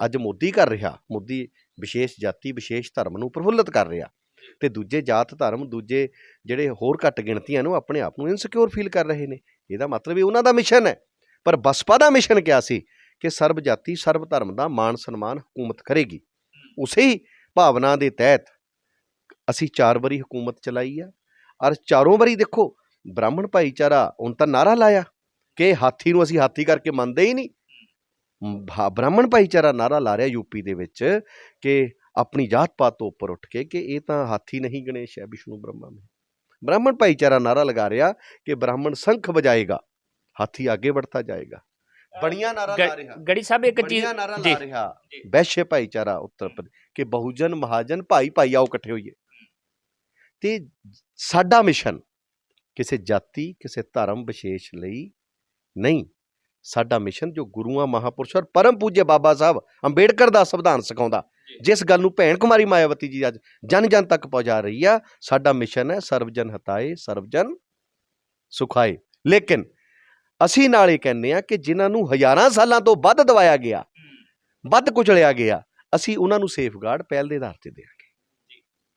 ਅੱਜ ਮੋਦੀ ਕਰ ਰਿਹਾ? ਮੋਦੀ ਵਿਸ਼ੇਸ਼ ਜਾਤੀ, ਵਿਸ਼ੇਸ਼ ਧਰਮ ਨੂੰ ਪ੍ਰਫੁੱਲਤ ਕਰ ਰਿਹਾ ਤੇ ਦੂਜੇ ਜਾਤ ਧਰਮ, ਦੂਜੇ ਜਿਹੜੇ ਹੋਰ ਘੱਟ ਗਿਣਤੀਆਂ ਨੂੰ ਆਪਣੇ ਆਪ ਨੂੰ ਇਨਸਿਕਿਉਰ ਫੀਲ ਕਰ ਰਹੇ ਨੇ। ਇਹਦਾ ਮਤਲਬ ਇਹ ਉਹਨਾਂ ਦਾ ਮਿਸ਼ਨ ਹੈ। ਪਰ ਬਸਪਾ ਦਾ ਮਿਸ਼ਨ ਕਿਆ ਸੀ? ਕਿ ਸਰਬ ਜਾਤੀ, ਸਰਬ ਧਰਮ ਦਾ ਮਾਣ ਸਨਮਾਨ ਹਕੂਮਤ ਕਰੇਗੀ। ਉਸੇ ਹੀ ਭਾਵਨਾ ਦੇ ਤਹਿਤ ਅਸੀਂ 4 ਵਾਰੀ ਹਕੂਮਤ ਚਲਾਈ ਆ। ਔਰ 4 ਵਾਰੀ ਦੇਖੋ ਬ੍ਰਾਹਮਣ ਭਾਈਚਾਰਾ ਹੁਣ ਤਾਂ ਨਾਅਰਾ ਲਾਇਆ ਕਿ ਹਾਥੀ ਨੂੰ ਅਸੀਂ ਹਾਥੀ ਕਰਕੇ ਮੰਨਦੇ ਹੀ ਨਹੀਂ। ਬ੍ਰਾਹਮਣ ਭਾਈਚਾਰਾ ਨਾਅਰਾ ਲਾ ਰਿਹਾ ਯੂਪੀ ਦੇ ਵਿੱਚ ਕਿ ਆਪਣੀ ਜਾਤ ਪਾਤ ਤੋਂ ਉੱਪਰ ਉੱਠ ਕੇ ਕਿ ਇਹ ਤਾਂ ਹਾਥੀ ਨਹੀਂ ਗਣੇਸ਼ ਹੈ, ਵਿਸ਼ਨੂੰ ਬ੍ਰਹਮਾ में। ਬ੍ਰਾਹਮਣ ਭਾਈਚਾਰਾ ਨਾਅਰਾ ਲਗਾ ਰਿਹਾ ਕਿ ਬ੍ਰਾਹਮਣ ਸ਼ੰਖ ਬਜਾਏਗਾ, ਹਾਥੀ ਆਗੇ बढ़ता ਜਾਏਗਾ। ਬੜੀਆਂ ਨਾਅਰਾ ਲਾ ਰਿਹਾ ਗੜੀ ਸਾਹਿਬ, ਇੱਕ ਚੀਜ਼ ਨਾਅਰਾ ਲਾ ਰਿਹਾ ਵੈਸ਼ਯ ਭਾਈਚਾਰਾ ਉੱਤਰ ਪ੍ਰਦੇਸ਼ ਕਿ ਬਹੁਜਨ ਮਹਾਜਨ ਭਾਈ ਆਓ ਇਕੱਠੇ ਹੋਈਏ। ਤੇ ਸਾਡਾ ਮਿਸ਼ਨ ਕਿਸੇ ਜਾਤੀ, ਕਿਸੇ ਧਰਮ ਵਿਸ਼ੇਸ਼ ਲਈ ਨਹੀਂ। ਸਾਡਾ ਮਿਸ਼ਨ ਜੋ ਗੁਰੂਆਂ, ਮਹਾਂਪੁਰਸ਼ਾਂ ਔਰ ਪਰਮ ਪੂਜਯ ਬਾਬਾ ਸਾਹਿਬ ਅੰਬੇਡਕਰ ਦਾ ਸੰਵਿਧਾਨ ਸਿਖਾਉਂਦਾ, ਜਿਸ ਗੱਲ ਨੂੰ ਭੈਣ ਕੁਮਾਰੀ ਮਾਇਆਵਤੀ ਜੀ ਅੱਜ ਜਨ ਤੱਕ ਪਹੁੰਚਾ ਰਹੀ ਆ, ਸਾਡਾ ਮਿਸ਼ਨ ਹੈ ਸਰਬਜਨ ਹਿਤਾਏ ਸਰਬਜਨ ਸੁਖਾਏ। ਲੇਕਿਨ ਅਸੀਂ ਨਾਲ ਇਹ ਕਹਿੰਦੇ ਆ ਕਿ ਜਿਨ੍ਹਾਂ ਨੂੰ ਹਜ਼ਾਰਾਂ ਸਾਲਾਂ ਤੋਂ ਵੱਧ ਦਬਾਇਆ ਗਿਆ, ਵੱਧ ਕੁਚਲਿਆ ਗਿਆ, ਅਸੀਂ ਉਹਨਾਂ ਨੂੰ ਸੇਫਗਾਰਡ ਪਹਿਲ ਦੇ ਆਧਾਰ ਤੇ ਦੇਵਾਂਗੇ।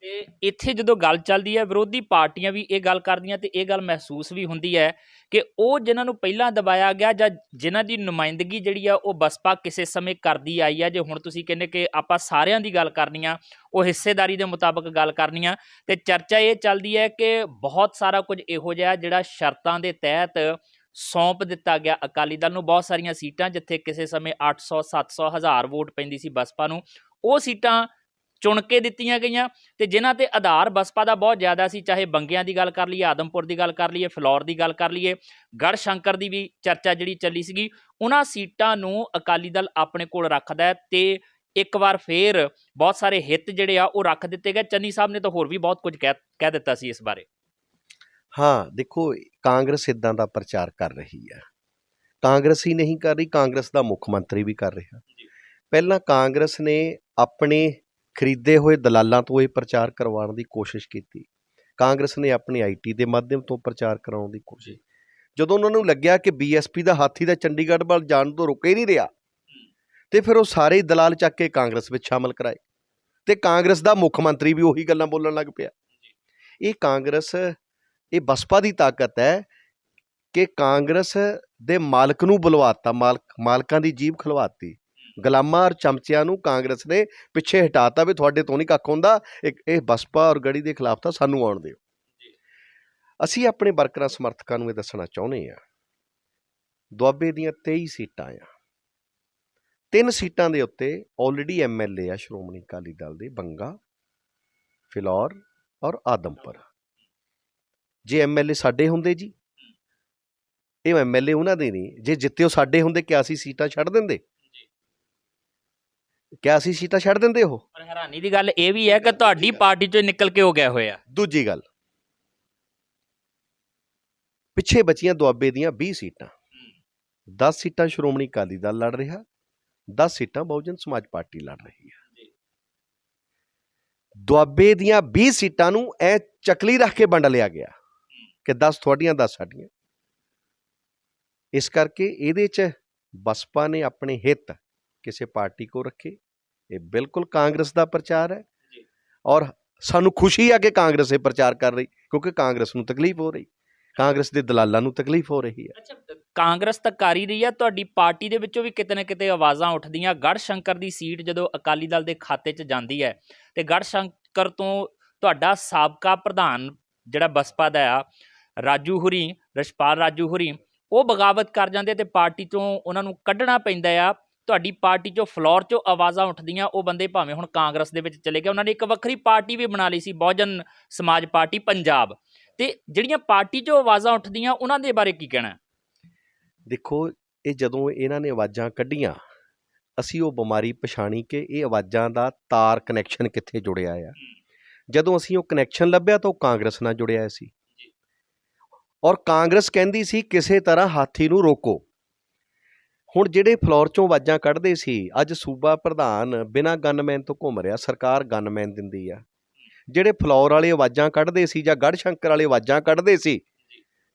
ਤੇ ਇੱਥੇ ਜਦੋਂ ਗੱਲ ਚੱਲਦੀ ਹੈ, ਵਿਰੋਧੀ ਪਾਰਟੀਆਂ ਵੀ ਇਹ ਗੱਲ ਕਰਦੀਆਂ ਤੇ ਇਹ ਗੱਲ ਮਹਿਸੂਸ ਵੀ ਹੁੰਦੀ ਹੈ ਕਿ ਉਹ ਜਿਨ੍ਹਾਂ ਨੂੰ ਪਹਿਲਾਂ ਦਬਾਇਆ ਗਿਆ ਜਾਂ ਜਿਨ੍ਹਾਂ ਦੀ ਨੁਮਾਇੰਦਗੀ ਜਿਹੜੀ ਆ ਉਹ ਬਸਪਾ ਕਿਸੇ ਸਮੇਂ ਕਰਦੀ ਆਈ ਆ, ਜੇ ਹੁਣ ਤੁਸੀਂ ਕਹਿੰਦੇ ਕਿ ਆਪਾਂ ਸਾਰਿਆਂ ਦੀ ਗੱਲ ਕਰਨੀ ਆ, ਉਹ ਹਿੱਸੇਦਾਰੀ ਦੇ ਮੁਤਾਬਕ ਗੱਲ ਕਰਨੀ ਆ, ਤੇ ਚਰਚਾ ਇਹ ਚੱਲਦੀ ਹੈ ਕਿ ਬਹੁਤ ਸਾਰਾ ਕੁਝ ਇਹੋ ਜਿਹਾ ਜਿਹੜਾ ਸ਼ਰਤਾਂ ਦੇ ਤਹਿਤ ਸੌਂਪ ਦਿੱਤਾ ਗਿਆ ਅਕਾਲੀ ਦਲ ਨੂੰ। ਬਹੁਤ ਸਾਰੀਆਂ ਸੀਟਾਂ ਜਿੱਥੇ ਕਿਸੇ ਸਮੇਂ 800, 700, 1000 ਵੋਟ ਪੈਂਦੀ ਸੀ ਬਸਪਾ ਨੂੰ, ਉਹ ਸੀਟਾਂ ਚੁਣ ਕੇ ਦਿੱਤੀਆਂ ਗਈਆਂ ਤੇ ਜਿਨ੍ਹਾਂ ਤੇ ਆਧਾਰ ਬਸਪਾ ਦਾ ਬਹੁਤ ਜ਼ਿਆਦਾ ਸੀ, ਚਾਹੇ ਬੰਗਿਆਂ ਦੀ ਗੱਲ ਕਰ ਲਈਏ, ਆਦਮਪੁਰ ਦੀ ਗੱਲ ਕਰ ਲਈਏ, ਫਲੌਰ ਦੀ ਗੱਲ ਕਰ ਲਈਏ, ਗੜ੍ਹ ਸ਼ੰਕਰ ਦੀ ਵੀ ਚਰਚਾ ਜਿਹੜੀ ਚੱਲੀ ਸੀਗੀ, ਉਹਨਾਂ ਸੀਟਾਂ ਨੂੰ ਅਕਾਲੀ ਦਲ ਆਪਣੇ ਕੋਲ ਰੱਖਦਾ ਹੈ ਤੇ ਇੱਕ ਵਾਰ ਫੇਰ ਬਹੁਤ ਸਾਰੇ ਹਿੱਤ ਜਿਹੜੇ ਆ ਉਹ ਰੱਖ ਦਿੱਤੇ ਗਏ। ਚੰਨੀ ਸਾਹਿਬ ਨੇ ਤਾਂ ਹੋਰ ਵੀ ਬਹੁਤ ਕੁਝ ਕਹਿ ਦਿੱਤਾ ਸੀ ਇਸ ਬਾਰੇ। ਹਾਂ ਦੇਖੋ, ਕਾਂਗਰਸ ਇੱਦਾਂ ਦਾ ਪ੍ਰਚਾਰ ਕਰ ਰਹੀ ਹੈ। ਕਾਂਗਰਸ ਹੀ ਨਹੀਂ ਕਰ ਰਹੀ, ਕਾਂਗਰਸ ਦਾ ਮੁੱਖ ਮੰਤਰੀ ਵੀ ਕਰ ਰਿਹਾ। ਪਹਿਲਾਂ ਕਾਂਗਰਸ ਨੇ ਆਪਣੇ ਖਰੀਦੇ ਹੋਏ ਦਲਾਲਾਂ ਤੋਂ ਇਹ ਪ੍ਰਚਾਰ ਕਰਵਾਉਣ ਦੀ ਕੋਸ਼ਿਸ਼ ਕੀਤੀ। ਕਾਂਗਰਸ ਨੇ ਆਪਣੇ IT ਦੇ ਮਾਧਿਅਮ ਤੋਂ ਪ੍ਰਚਾਰ ਕਰਾਉਣ ਦੀ ਕੋਸ਼ਿਸ਼। ਜਦੋਂ ਉਹਨਾਂ ਨੂੰ ਲੱਗਿਆ ਕਿ BSP ਦਾ ਹਾਥੀ ਦਾ ਚੰਡੀਗੜ੍ਹ ਵੱਲ ਜਾਣ ਤੋਂ ਰੁਕ ਹੀ ਨਹੀਂ ਰਿਹਾ, ਤੇ ਫਿਰ ਉਹ ਸਾਰੇ ਦਲਾਲ ਚੱਕ ਕੇ ਕਾਂਗਰਸ ਵਿੱਚ ਸ਼ਾਮਲ ਕਰਾਏ ਤੇ ਕਾਂਗਰਸ ਦਾ ਮੁੱਖ ਮੰਤਰੀ ਵੀ ਉਹੀ ਗੱਲਾਂ ਬੋਲਣ ਲੱਗ ਪਿਆ। ਇਹ ਕਾਂਗਰਸ, ਇਹ ਬਸਪਾ ਦੀ ਤਾਕਤ ਹੈ ਕਿ ਕਾਂਗਰਸ ਦੇ ਮਾਲਕ ਨੂੰ ਬੁਲਵਾਤਾ, ਮਾਲਕਾਂ ਦੀ ਜੀਭ ਖਲਵਾਤੀ। ਗੁਲਾਮਾਂ ਔਰ ਚਮਚਿਆਂ ਨੂੰ ਕਾਂਗਰਸ ਨੇ ਪਿੱਛੇ ਹਟਾਤਾ ਵੀ ਤੁਹਾਡੇ ਤੋਂ ਨਹੀਂ ਕੱਖ ਹੁੰਦਾ, ਇਹ ਬਸਪਾ ਔਰ ਗੜੀ ਦੇ ਖਿਲਾਫ ਤਾਂ ਸਾਨੂੰ ਆਉਣ ਦਿਓ। ਅਸੀਂ ਆਪਣੇ ਵਰਕਰਾਂ ਸਮਰਥਕਾਂ ਨੂੰ ਇਹ ਦੱਸਣਾ ਚਾਹੁੰਦੇ ਹਾਂ, ਦੁਆਬੇ ਦੀਆਂ 23 ਸੀਟਾਂ ਆ, 3 ਸੀਟਾਂ ਦੇ ਉੱਤੇ ਆਲਰੇਡੀ MLA ਆ ਸ਼੍ਰੋਮਣੀ ਅਕਾਲੀ ਦਲ ਦੇ, ਬੰਗਾ, ਫਿਲੌਰ ਔਰ ਆਦਮਪੁਰ। ਜੇ MLA ਸਾਡੇ ਹੁੰਦੇ ਜੀ, ਇਹ MLA ਉਹਨਾਂ ਦੇ ਨਹੀਂ, ਜੇ ਜਿੱਤੇ ਉਹ ਸਾਡੇ ਹੁੰਦੇ ਕਿਆ ਅਸੀਂ ਸੀਟਾਂ ਛੱਡ ਦਿੰਦੇ? ਕਿਆ ਅਸੀਂ ਸੀਟਾਂ ਛੱਡ ਦਿੰਦੇ? ਉਹ ਪਰ ਹੈਰਾਨੀ ਦੀ ਗੱਲ ਇਹ ਵੀ ਹੈ ਕਿ ਤੁਹਾਡੀ ਪਾਰਟੀ ਚੋਂ ਨਿਕਲ ਕੇ ਹੋ ਗਿਆ ਹੋਇਆ। ਦੂਜੀ ਗੱਲ, ਪਿੱਛੇ ਬਚੀਆਂ ਦੁਆਬੇ ਦੀਆਂ 20 ਸੀਟਾਂ, 10 ਸੀਟਾਂ ਸ਼੍ਰੋਮਣੀ ਅਕਾਲੀ ਦਲ ਲੜ ਰਿਹਾ, 10 ਸੀਟਾਂ ਬਹੁਜਨ ਸਮਾਜ ਪਾਰਟੀ ਲੜ ਰਹੀ ਹੈ। ਦੁਆਬੇ ਦੀਆਂ 20 ਸੀਟਾਂ ਨੂੰ ਐ ਚੱਕਲੀ ਰੱਖ ਕੇ ਵੰਡ ਲਿਆ ਗਿਆ ਕਿ 10 ਤੁਹਾਡੀਆਂ, 10 ਸਾਡੀਆਂ। ਇਸ ਕਰਕੇ ਇਹਦੇ 'ਚ ਬਸਪਾ ਨੇ ਆਪਣੇ ਹਿੱਤ ਕਿਸੇ ਪਾਰਟੀ ਕੋਲ ਰੱਖੇ। ਇਹ ਬਿਲਕੁਲ ਕਾਂਗਰਸ ਦਾ ਪ੍ਰਚਾਰ ਹੈ ਔਰ ਸਾਨੂੰ ਖੁਸ਼ੀ ਆ ਕਿ ਕਾਂਗਰਸ ਇਹ ਪ੍ਰਚਾਰ ਕਰ ਰਹੀ, ਕਿਉਂਕਿ ਕਾਂਗਰਸ ਨੂੰ ਤਕਲੀਫ ਹੋ ਰਹੀ, ਕਾਂਗਰਸ ਦੇ ਦਲਾਲਾਂ ਨੂੰ ਤਕਲੀਫ ਹੋ ਰਹੀ ਹੈ। ਅੱਛਾ, ਕਾਂਗਰਸ ਤਾਂ ਕਰ ਹੀ ਰਹੀ ਹੈ, ਤੁਹਾਡੀ ਪਾਰਟੀ ਦੇ ਵਿੱਚੋਂ ਵੀ ਕਿਤੇ ਨਾ ਕਿਤੇ ਆਵਾਜ਼ਾਂ ਉੱਠਦੀਆਂ। ਗੜ੍ਹਸ਼ੰਕਰ ਦੀ ਸੀਟ ਜਦੋਂ ਅਕਾਲੀ ਦਲ ਦੇ ਖਾਤੇ 'ਚ ਜਾਂਦੀ ਹੈ ਤੇ ਗੜ੍ਹਸ਼ੰਕਰ ਤੋਂ ਤੁਹਾਡਾ ਸਾਬਕਾ ਪ੍ਰਧਾਨ ਜਿਹੜਾ ਬਸਪਾ ਦਾ ਆ ਰਾਜੂ ਹੁਰੀ, ਰਛਪਾਲ ਰਾਜੂ ਹੁਰੀ, ਉਹ ਬਗਾਵਤ ਕਰ ਜਾਂਦੇ ਤੇ ਪਾਰਟੀ ਚੋਂ ਉਹਨਾਂ ਨੂੰ ਕੱਢਣਾ ਪੈਂਦਾ ਆ। ਤੁਹਾਡੀ ਪਾਰਟੀ ਚੋਂ ਫਲੋਰ ਚੋਂ ਆਵਾਜ਼ਾਂ ਉੱਠਦੀਆਂ, ਉਹ ਬੰਦੇ ਭਾਵੇਂ ਹੁਣ ਕਾਂਗਰਸ ਦੇ ਵਿੱਚ ਚਲੇ ਗਏ, ਉਹਨਾਂ ਨੇ ਇੱਕ ਵੱਖਰੀ ਪਾਰਟੀ ਵੀ ਬਣਾ ਲਈ ਸੀ, ਬਹੁਜਨ ਸਮਾਜ ਪਾਰਟੀ ਪੰਜਾਬ। ਤੇ ਜਿਹੜੀਆਂ ਪਾਰਟੀ 'ਚੋਂ ਆਵਾਜ਼ਾਂ ਉੱਠਦੀਆਂ ਉਹਨਾਂ ਦੇ ਬਾਰੇ ਕੀ ਕਹਿਣਾ? ਦੇਖੋ, ਇਹ ਜਦੋਂ ਇਹਨਾਂ ਨੇ ਆਵਾਜ਼ਾਂ ਕੱਢੀਆਂ, ਅਸੀਂ ਉਹ ਬਿਮਾਰੀ ਪਛਾਣੀ ਕਿ ਇਹ ਆਵਾਜ਼ਾਂ ਦਾ ਤਾਰ ਕਨੈਕਸ਼ਨ ਕਿੱਥੇ ਜੁੜਿਆ ਆ। ਜਦੋਂ ਅਸੀਂ ਉਹ ਕਨੈਕਸ਼ਨ ਲੱਭਿਆ ਤਾਂ ਉਹ ਕਾਂਗਰਸ ਨਾਲ ਜੁੜਿਆ ਸੀ ਔਰ ਕਾਂਗਰਸ ਕਹਿੰਦੀ ਸੀ ਕਿਸੇ ਤਰ੍ਹਾਂ ਹਾਥੀ ਨੂੰ ਰੋਕੋ। ਹੁਣ ਜਿਹੜੇ ਫਲੋਰ ਚੋਂ ਆਵਾਜ਼ਾਂ ਕੱਢਦੇ ਸੀ, ਅੱਜ ਸੂਬਾ ਪ੍ਰਧਾਨ ਬਿਨਾਂ ਗਨਮੈਨ ਤੋਂ ਘੁੰਮ ਰਿਹਾ, ਸਰਕਾਰ ਗਨਮੈਨ ਦਿੰਦੀ ਆ। ਜਿਹੜੇ ਫਲੋਰ ਵਾਲੇ ਆਵਾਜ਼ਾਂ ਕੱਢਦੇ ਸੀ ਜਾਂ ਗੜ੍ਹਸ਼ੰਕਰ ਵਾਲੇ ਆਵਾਜ਼ਾਂ ਕੱਢਦੇ ਸੀ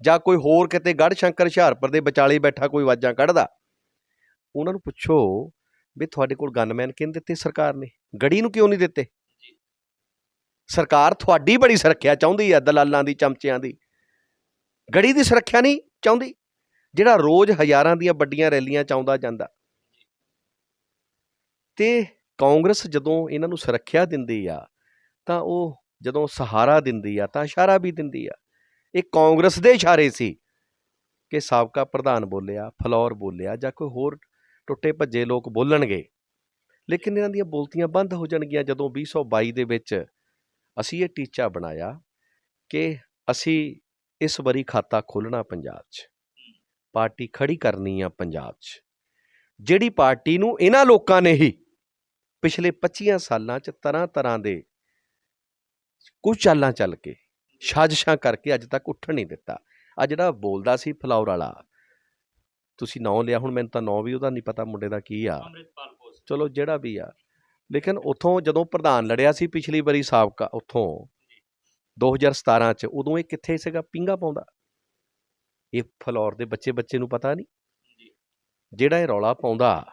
ਜਾਂ ਕੋਈ ਹੋਰ ਕਿਤੇ ਗੜ੍ਹਸ਼ੰਕਰ ਹੁਸ਼ਿਆਰਪੁਰ ਦੇ ਵਿਚਾਲੇ ਬੈਠਾ ਕੋਈ ਆਵਾਜ਼ਾਂ ਕੱਢਦਾ, ਉਹਨਾਂ ਨੂੰ ਪੁੱਛੋ ਵੀ ਤੁਹਾਡੇ ਕੋਲ ਗਨਮੈਨ ਕਿਹਨੇ ਦਿੱਤੇ ਸਰਕਾਰ ਨੇ? ਗੜੀ ਨੂੰ ਕਿਉਂ ਨਹੀਂ ਦਿੱਤੇ? ਸਰਕਾਰ ਤੁਹਾਡੀ ਬੜੀ ਸੁਰੱਖਿਆ ਚਾਹੁੰਦੀ ਆ, ਦਲਾਲਾਂ ਦੀ, ਚਮਚਿਆਂ ਦੀ, ਗੜੀ ਦੀ ਸੁਰੱਖਿਆ ਨਹੀਂ ਚਾਹੁੰਦੀ, ਜਿਹੜਾ ਰੋਜ਼ ਹਜ਼ਾਰਾਂ ਦੀਆਂ ਵੱਡੀਆਂ ਰੈਲੀਆਂ 'ਚ ਆਉਂਦਾ ਜਾਂਦਾ। ਤੇ ਕਾਂਗਰਸ ਜਦੋਂ ਇਹਨਾਂ ਨੂੰ ਸੁਰੱਖਿਆ ਦਿੰਦੀ ਆ ਤਾਂ ਉਹ ਜਦੋਂ ਸਹਾਰਾ ਦਿੰਦੀ ਆ ਤਾਂ ਇਸ਼ਾਰਾ ਵੀ ਦਿੰਦੀ ਆ। ਇਹ ਕਾਂਗਰਸ ਦੇ ਇਸ਼ਾਰੇ ਸੀ ਕਿ ਸਾਬਕਾ ਪ੍ਰਧਾਨ ਬੋਲਿਆ, ਫਲੋਰ ਬੋਲਿਆ ਜਾਂ ਕੋਈ ਹੋਰ ਟੁੱਟੇ ਭੱਜੇ ਲੋਕ ਬੋਲਣਗੇ, ਲੇਕਿਨ ਇਹਨਾਂ ਦੀਆਂ ਬੋਲਤੀਆਂ ਬੰਦ ਹੋ ਜਾਣਗੀਆਂ ਜਦੋਂ 2022 ਦੇ ਵਿੱਚ ਅਸੀਂ ਇਹ ਟੀਚਾ ਬਣਾਇਆ ਕਿ ਅਸੀਂ ਇਸ ਵਾਰੀ ਖਾਤਾ ਖੋਲ੍ਹਣਾ ਪੰਜਾਬ 'ਚ, ਪਾਰਟੀ ਖੜੀ ਕਰਨੀ ਆ ਪੰਜਾਬ 'ਚ, ਜਿਹੜੀ ਪਾਰਟੀ ਨੂੰ ਇਹਨਾਂ ਲੋਕਾਂ ਨੇ ਹੀ ਪਿਛਲੇ 25 ਸਾਲਾਂ 'ਚ ਤਰ੍ਹਾਂ ਤਰ੍ਹਾਂ ਦੇ ਕੁਝ ਚਾਲਾਂ ਚੱਲ ਕੇ, ਸਾਜ਼ਿਸ਼ਾਂ ਕਰਕੇ ਅੱਜ ਤੱਕ ਉੱਠਣ ਨਹੀਂ ਦਿੱਤਾ। ਆ ਜਿਹੜਾ ਬੋਲਦਾ ਸੀ ਫਲੋਰ ਵਾਲਾ, ਤੁਸੀਂ ਨਾਂ ਲਿਆ, ਹੁਣ ਮੈਨੂੰ ਤਾਂ ਨਾਂ ਵੀ ਉਹਦਾ ਨਹੀਂ ਪਤਾ ਮੁੰਡੇ ਦਾ ਕੀ ਆ, ਚਲੋ ਜਿਹੜਾ ਵੀ ਆ, ਲੇਕਿਨ ਉੱਥੋਂ ਜਦੋਂ ਪ੍ਰਧਾਨ ਲੜਿਆ ਸੀ ਪਿਛਲੀ ਵਾਰੀ ਸਾਬਕਾ ਉੱਥੋਂ 2017 'ਚ, ਉਦੋਂ ਇਹ ਕਿੱਥੇ ਸੀਗਾ? ਪੀਂਘਾ ਪਾਉਂਦਾ। ਇਹ ਫਲੋਰ ਦੇ ਬੱਚੇ ਨੂੰ ਪਤਾ ਨਹੀਂ, ਜਿਹੜਾ ਇਹ ਰੌਲਾ ਪਾਉਂਦਾ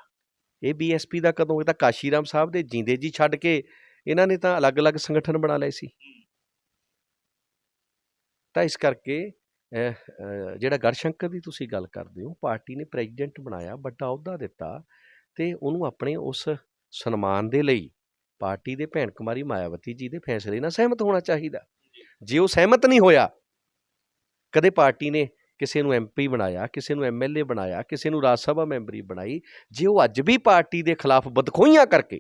ਇਹ BSP ਦਾ ਕਦੋਂ? ਇਹ ਤਾਂ ਕਾਸ਼ੀ ਰਾਮ ਸਾਹਿਬ ਦੇ ਜੀਂਦੇ ਜੀ ਛੱਡ ਕੇ ਇਹਨਾਂ ਨੇ ਤਾਂ ਅਲੱਗ-ਅਲੱਗ ਸੰਗਠਨ ਬਣਾ ਲਏ ਸੀ। ਤਾਂ ਇਸ ਕਰਕੇ ਜਿਹੜਾ ਗੜ੍ਹਸ਼ੰਕਰ ਦੀ ਤੁਸੀਂ ਗੱਲ ਕਰਦੇ ਹੋ, ਪਾਰਟੀ ਨੇ ਪ੍ਰੈਜ਼ੀਡੈਂਟ ਬਣਾਇਆ, ਵੱਡਾ ਅਹੁਦਾ ਦਿੱਤਾ ਅਤੇ ਉਹਨੂੰ ਆਪਣੇ ਉਸ ਸਨਮਾਨ ਦੇ ਲਈ ਪਾਰਟੀ ਦੇ ਭੈਣ ਕੁਮਾਰੀ ਮਾਇਆਵਤੀ ਜੀ ਦੇ ਫੈਸਲੇ ਨਾਲ ਸਹਿਮਤ ਹੋਣਾ ਚਾਹੀਦਾ। ਜੇ ਉਹ ਸਹਿਮਤ ਨਹੀਂ ਹੋਇਆ, ਕਦੇ ਪਾਰਟੀ ਨੇ ਕਿਸੇ ਨੂੰ MP ਬਣਾਇਆ, ਕਿਸੇ ਨੂੰ MLA ਬਣਾਇਆ, ਕਿਸੇ ਨੂੰ ਰਾਜ ਸਭਾ ਮੈਂਬਰੀ ਬਣਾਈ, ਜੇ ਉਹ ਅੱਜ ਵੀ ਪਾਰਟੀ ਦੇ ਖਿਲਾਫ ਬਦਖੋਹੀਆਂ ਕਰਕੇ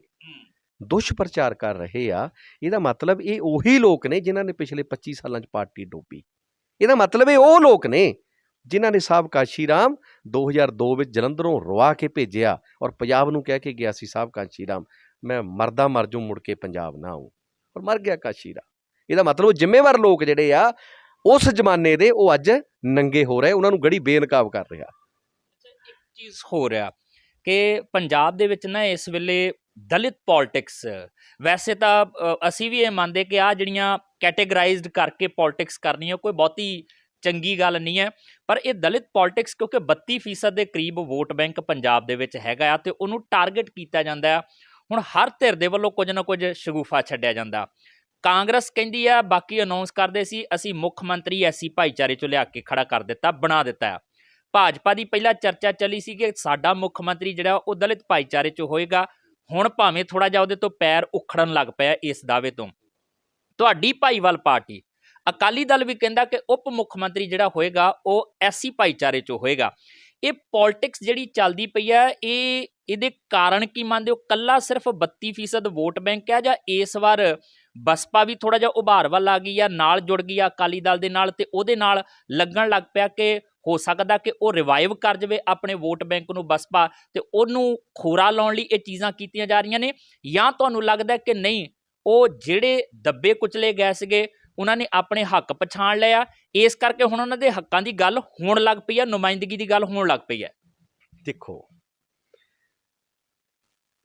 ਦੁਸ਼ਪ੍ਰਚਾਰ ਕਰ ਰਹੇ ਆ, ਇਹਦਾ ਮਤਲਬ ਇਹ ਉਹੀ ਲੋਕ ਨੇ ਜਿਨ੍ਹਾਂ ਨੇ ਪਿਛਲੇ 25 ਸਾਲਾਂ 'ਚ ਪਾਰਟੀ ਡੋਬੀ। ਇਹਦਾ ਮਤਲਬ ਇਹ ਉਹ ਲੋਕ ਨੇ ਜਿਨ੍ਹਾਂ ਨੇ ਸਾਹਿਬ ਕਾਸ਼ੀ ਰਾਮ 2002 ਵਿੱਚ ਜਲੰਧਰੋਂ ਰਵਾ ਕੇ ਭੇਜਿਆ ਔਰ ਪੰਜਾਬ ਨੂੰ ਕਹਿ ਕੇ ਗਿਆ ਸੀ, ਸਾਹਿਬ ਕਾਸ਼ੀ ਰਾਮ ਮੈਂ ਮਰਦਾ ਮਰ ਜੂ, ਮੁੜ ਕੇ ਪੰਜਾਬ ਨਾ ਆਊਂ, ਔਰ ਮਰ ਗਿਆ ਕਾਸ਼ੀ ਰਾਮ। ਇਹਦਾ ਮਤਲਬ ਉਹ ਜ਼ਿੰਮੇਵਾਰ ਲੋਕ ਜਿਹੜੇ ਆ ਉਸ ਜ਼ਮਾਨੇ ਦੇ, ਉਹ ਅੱਜ ਨੰਗੇ ਹੋ ਰਹੇ, ਉਹਨਾਂ ਨੂੰ ਗੜੀ ਬੇਨਕਾਬ ਕਰ ਰਿਹਾ। ਇੱਕ ਚੀਜ਼ ਹੋ ਰਿਹਾ ਕਿ ਪੰਜਾਬ ਦੇ ਵਿੱਚ ਨਾ ਇਸ ਵੇਲੇ ਦਲਿਤ ਪੋਲਿਟਿਕਸ, ਵੈਸੇ ਤਾਂ ਅਸੀਂ ਵੀ ਇਹ ਮੰਨਦੇ ਕਿ ਆਹ ਜਿਹੜੀਆਂ ਕੈਟੇਗਰਾਈਜ਼ਡ ਕਰਕੇ ਪੋਲਿਟਿਕਸ ਕਰਨੀ ਹੈ ਕੋਈ ਬਹੁਤੀ ਚੰਗੀ ਗੱਲ ਨਹੀਂ ਹੈ, ਪਰ ਇਹ ਦਲਿਤ ਪੋਲਿਟਿਕਸ ਕਿਉਂਕਿ 32% ਦੇ ਕਰੀਬ ਵੋਟ ਬੈਂਕ ਪੰਜਾਬ ਦੇ ਵਿੱਚ ਹੈਗਾ ਆ ਅਤੇ ਉਹਨੂੰ ਟਾਰਗੇਟ ਕੀਤਾ ਜਾਂਦਾ ਆ। ਹੁਣ ਹਰ ਧਿਰ ਦੇ ਵੱਲੋਂ ਕੁਝ ਨਾ ਕੁਝ ਸ਼ਗੂਫਾ ਛੱਡਿਆ ਜਾਂਦਾ। ਕਾਂਗਰਸ ਕਹਿੰਦੀ ਆ, ਬਾਕੀ ਅਨਾਊਂਸ ਕਰਦੇ ਸੀ ਅਸੀਂ ਮੁੱਖ ਮੰਤਰੀ SC ਭਾਈਚਾਰੇ 'ਚੋਂ ਲਿਆ ਕੇ ਖੜਾ ਕਰ ਦਿੱਤਾ, ਬਣਾ ਦਿੱਤਾ ਆ। ਭਾਜਪਾ ਦੀ ਪਹਿਲਾਂ ਚਰਚਾ ਚੱਲੀ ਸੀ ਕਿ ਸਾਡਾ ਮੁੱਖ ਮੰਤਰੀ ਜਿਹੜਾ ਉਹ ਦਲਿਤ ਭਾਈਚਾਰੇ 'ਚੋਂ ਹੋਏਗਾ। ਹੁਣ ਭਾਵੇਂ ਥੋੜ੍ਹਾ ਜਿਹਾ ਉਹਦੇ ਤੋਂ ਪੈਰ ਉਖੜਨ ਲੱਗ ਪਿਆ ਇਸ ਦਾਅਵੇ ਤੋਂ। ਤੁਹਾਡੀ ਭਾਈਵਾਲ ਪਾਰਟੀ ਅਕਾਲੀ ਦਲ ਵੀ ਕਹਿੰਦਾ ਕਿ ਉਪ ਮੁੱਖ ਮੰਤਰੀ ਜਿਹੜਾ ਹੋਏਗਾ ਉਹ SC ਭਾਈਚਾਰੇ 'ਚੋਂ ਹੋਏਗਾ। ਇਹ ਪੋਲਿਟਿਕਸ ਜਿਹੜੀ ਚੱਲਦੀ ਪਈ ਆ, ਇਹਦੇ ਕਾਰਨ ਕੀ ਮੰਨਦੇ ਹੋ? ਕੱਲਾ ਸਿਰਫ 32% ਵੋਟ ਬੈਂਕ ਆ ਜਾਂ ਇਸ ਵਾਰ ਬਸਪਾ ਵੀ ਥੋੜ੍ਹਾ ਜਿਹਾ ਉਭਾਰ ਵੱਲ ਆ ਗਈ ਆ, ਨਾਲ ਜੁੜ ਗਈ ਆ ਅਕਾਲੀ ਦਲ ਦੇ ਨਾਲ, ਅਤੇ ਉਹਦੇ ਨਾਲ ਲੱਗਣ ਲੱਗ ਪਿਆ ਕਿ ਹੋ ਸਕਦਾ ਕਿ ਉਹ ਰਿਵਾਈਵ ਕਰ ਜਾਵੇ ਆਪਣੇ ਵੋਟ ਬੈਂਕ ਨੂੰ ਬਸਪਾ, ਅਤੇ ਉਹਨੂੰ ਖੋਰਾ ਲਾਉਣ ਲਈ ਇਹ ਚੀਜ਼ਾਂ ਕੀਤੀਆਂ ਜਾ ਰਹੀਆਂ ਨੇ? ਜਾਂ ਤੁਹਾਨੂੰ ਲੱਗਦਾ ਕਿ ਨਹੀਂ, ਉਹ ਜਿਹੜੇ ਦੱਬੇ ਕੁਚਲੇ ਗਏ ਸੀਗੇ ਉਹਨਾਂ ਨੇ ਆਪਣੇ ਹੱਕ ਪਛਾਣ ਲਿਆ, ਇਸ ਕਰਕੇ ਹੁਣ ਉਹਨਾਂ ਦੇ ਹੱਕਾਂ ਦੀ ਗੱਲ ਹੋਣ ਲੱਗ ਪਈ ਹੈ, ਨੁਮਾਇੰਦਗੀ ਦੀ ਗੱਲ ਹੋਣ ਲੱਗ ਪਈ ਹੈ? ਦੇਖੋ,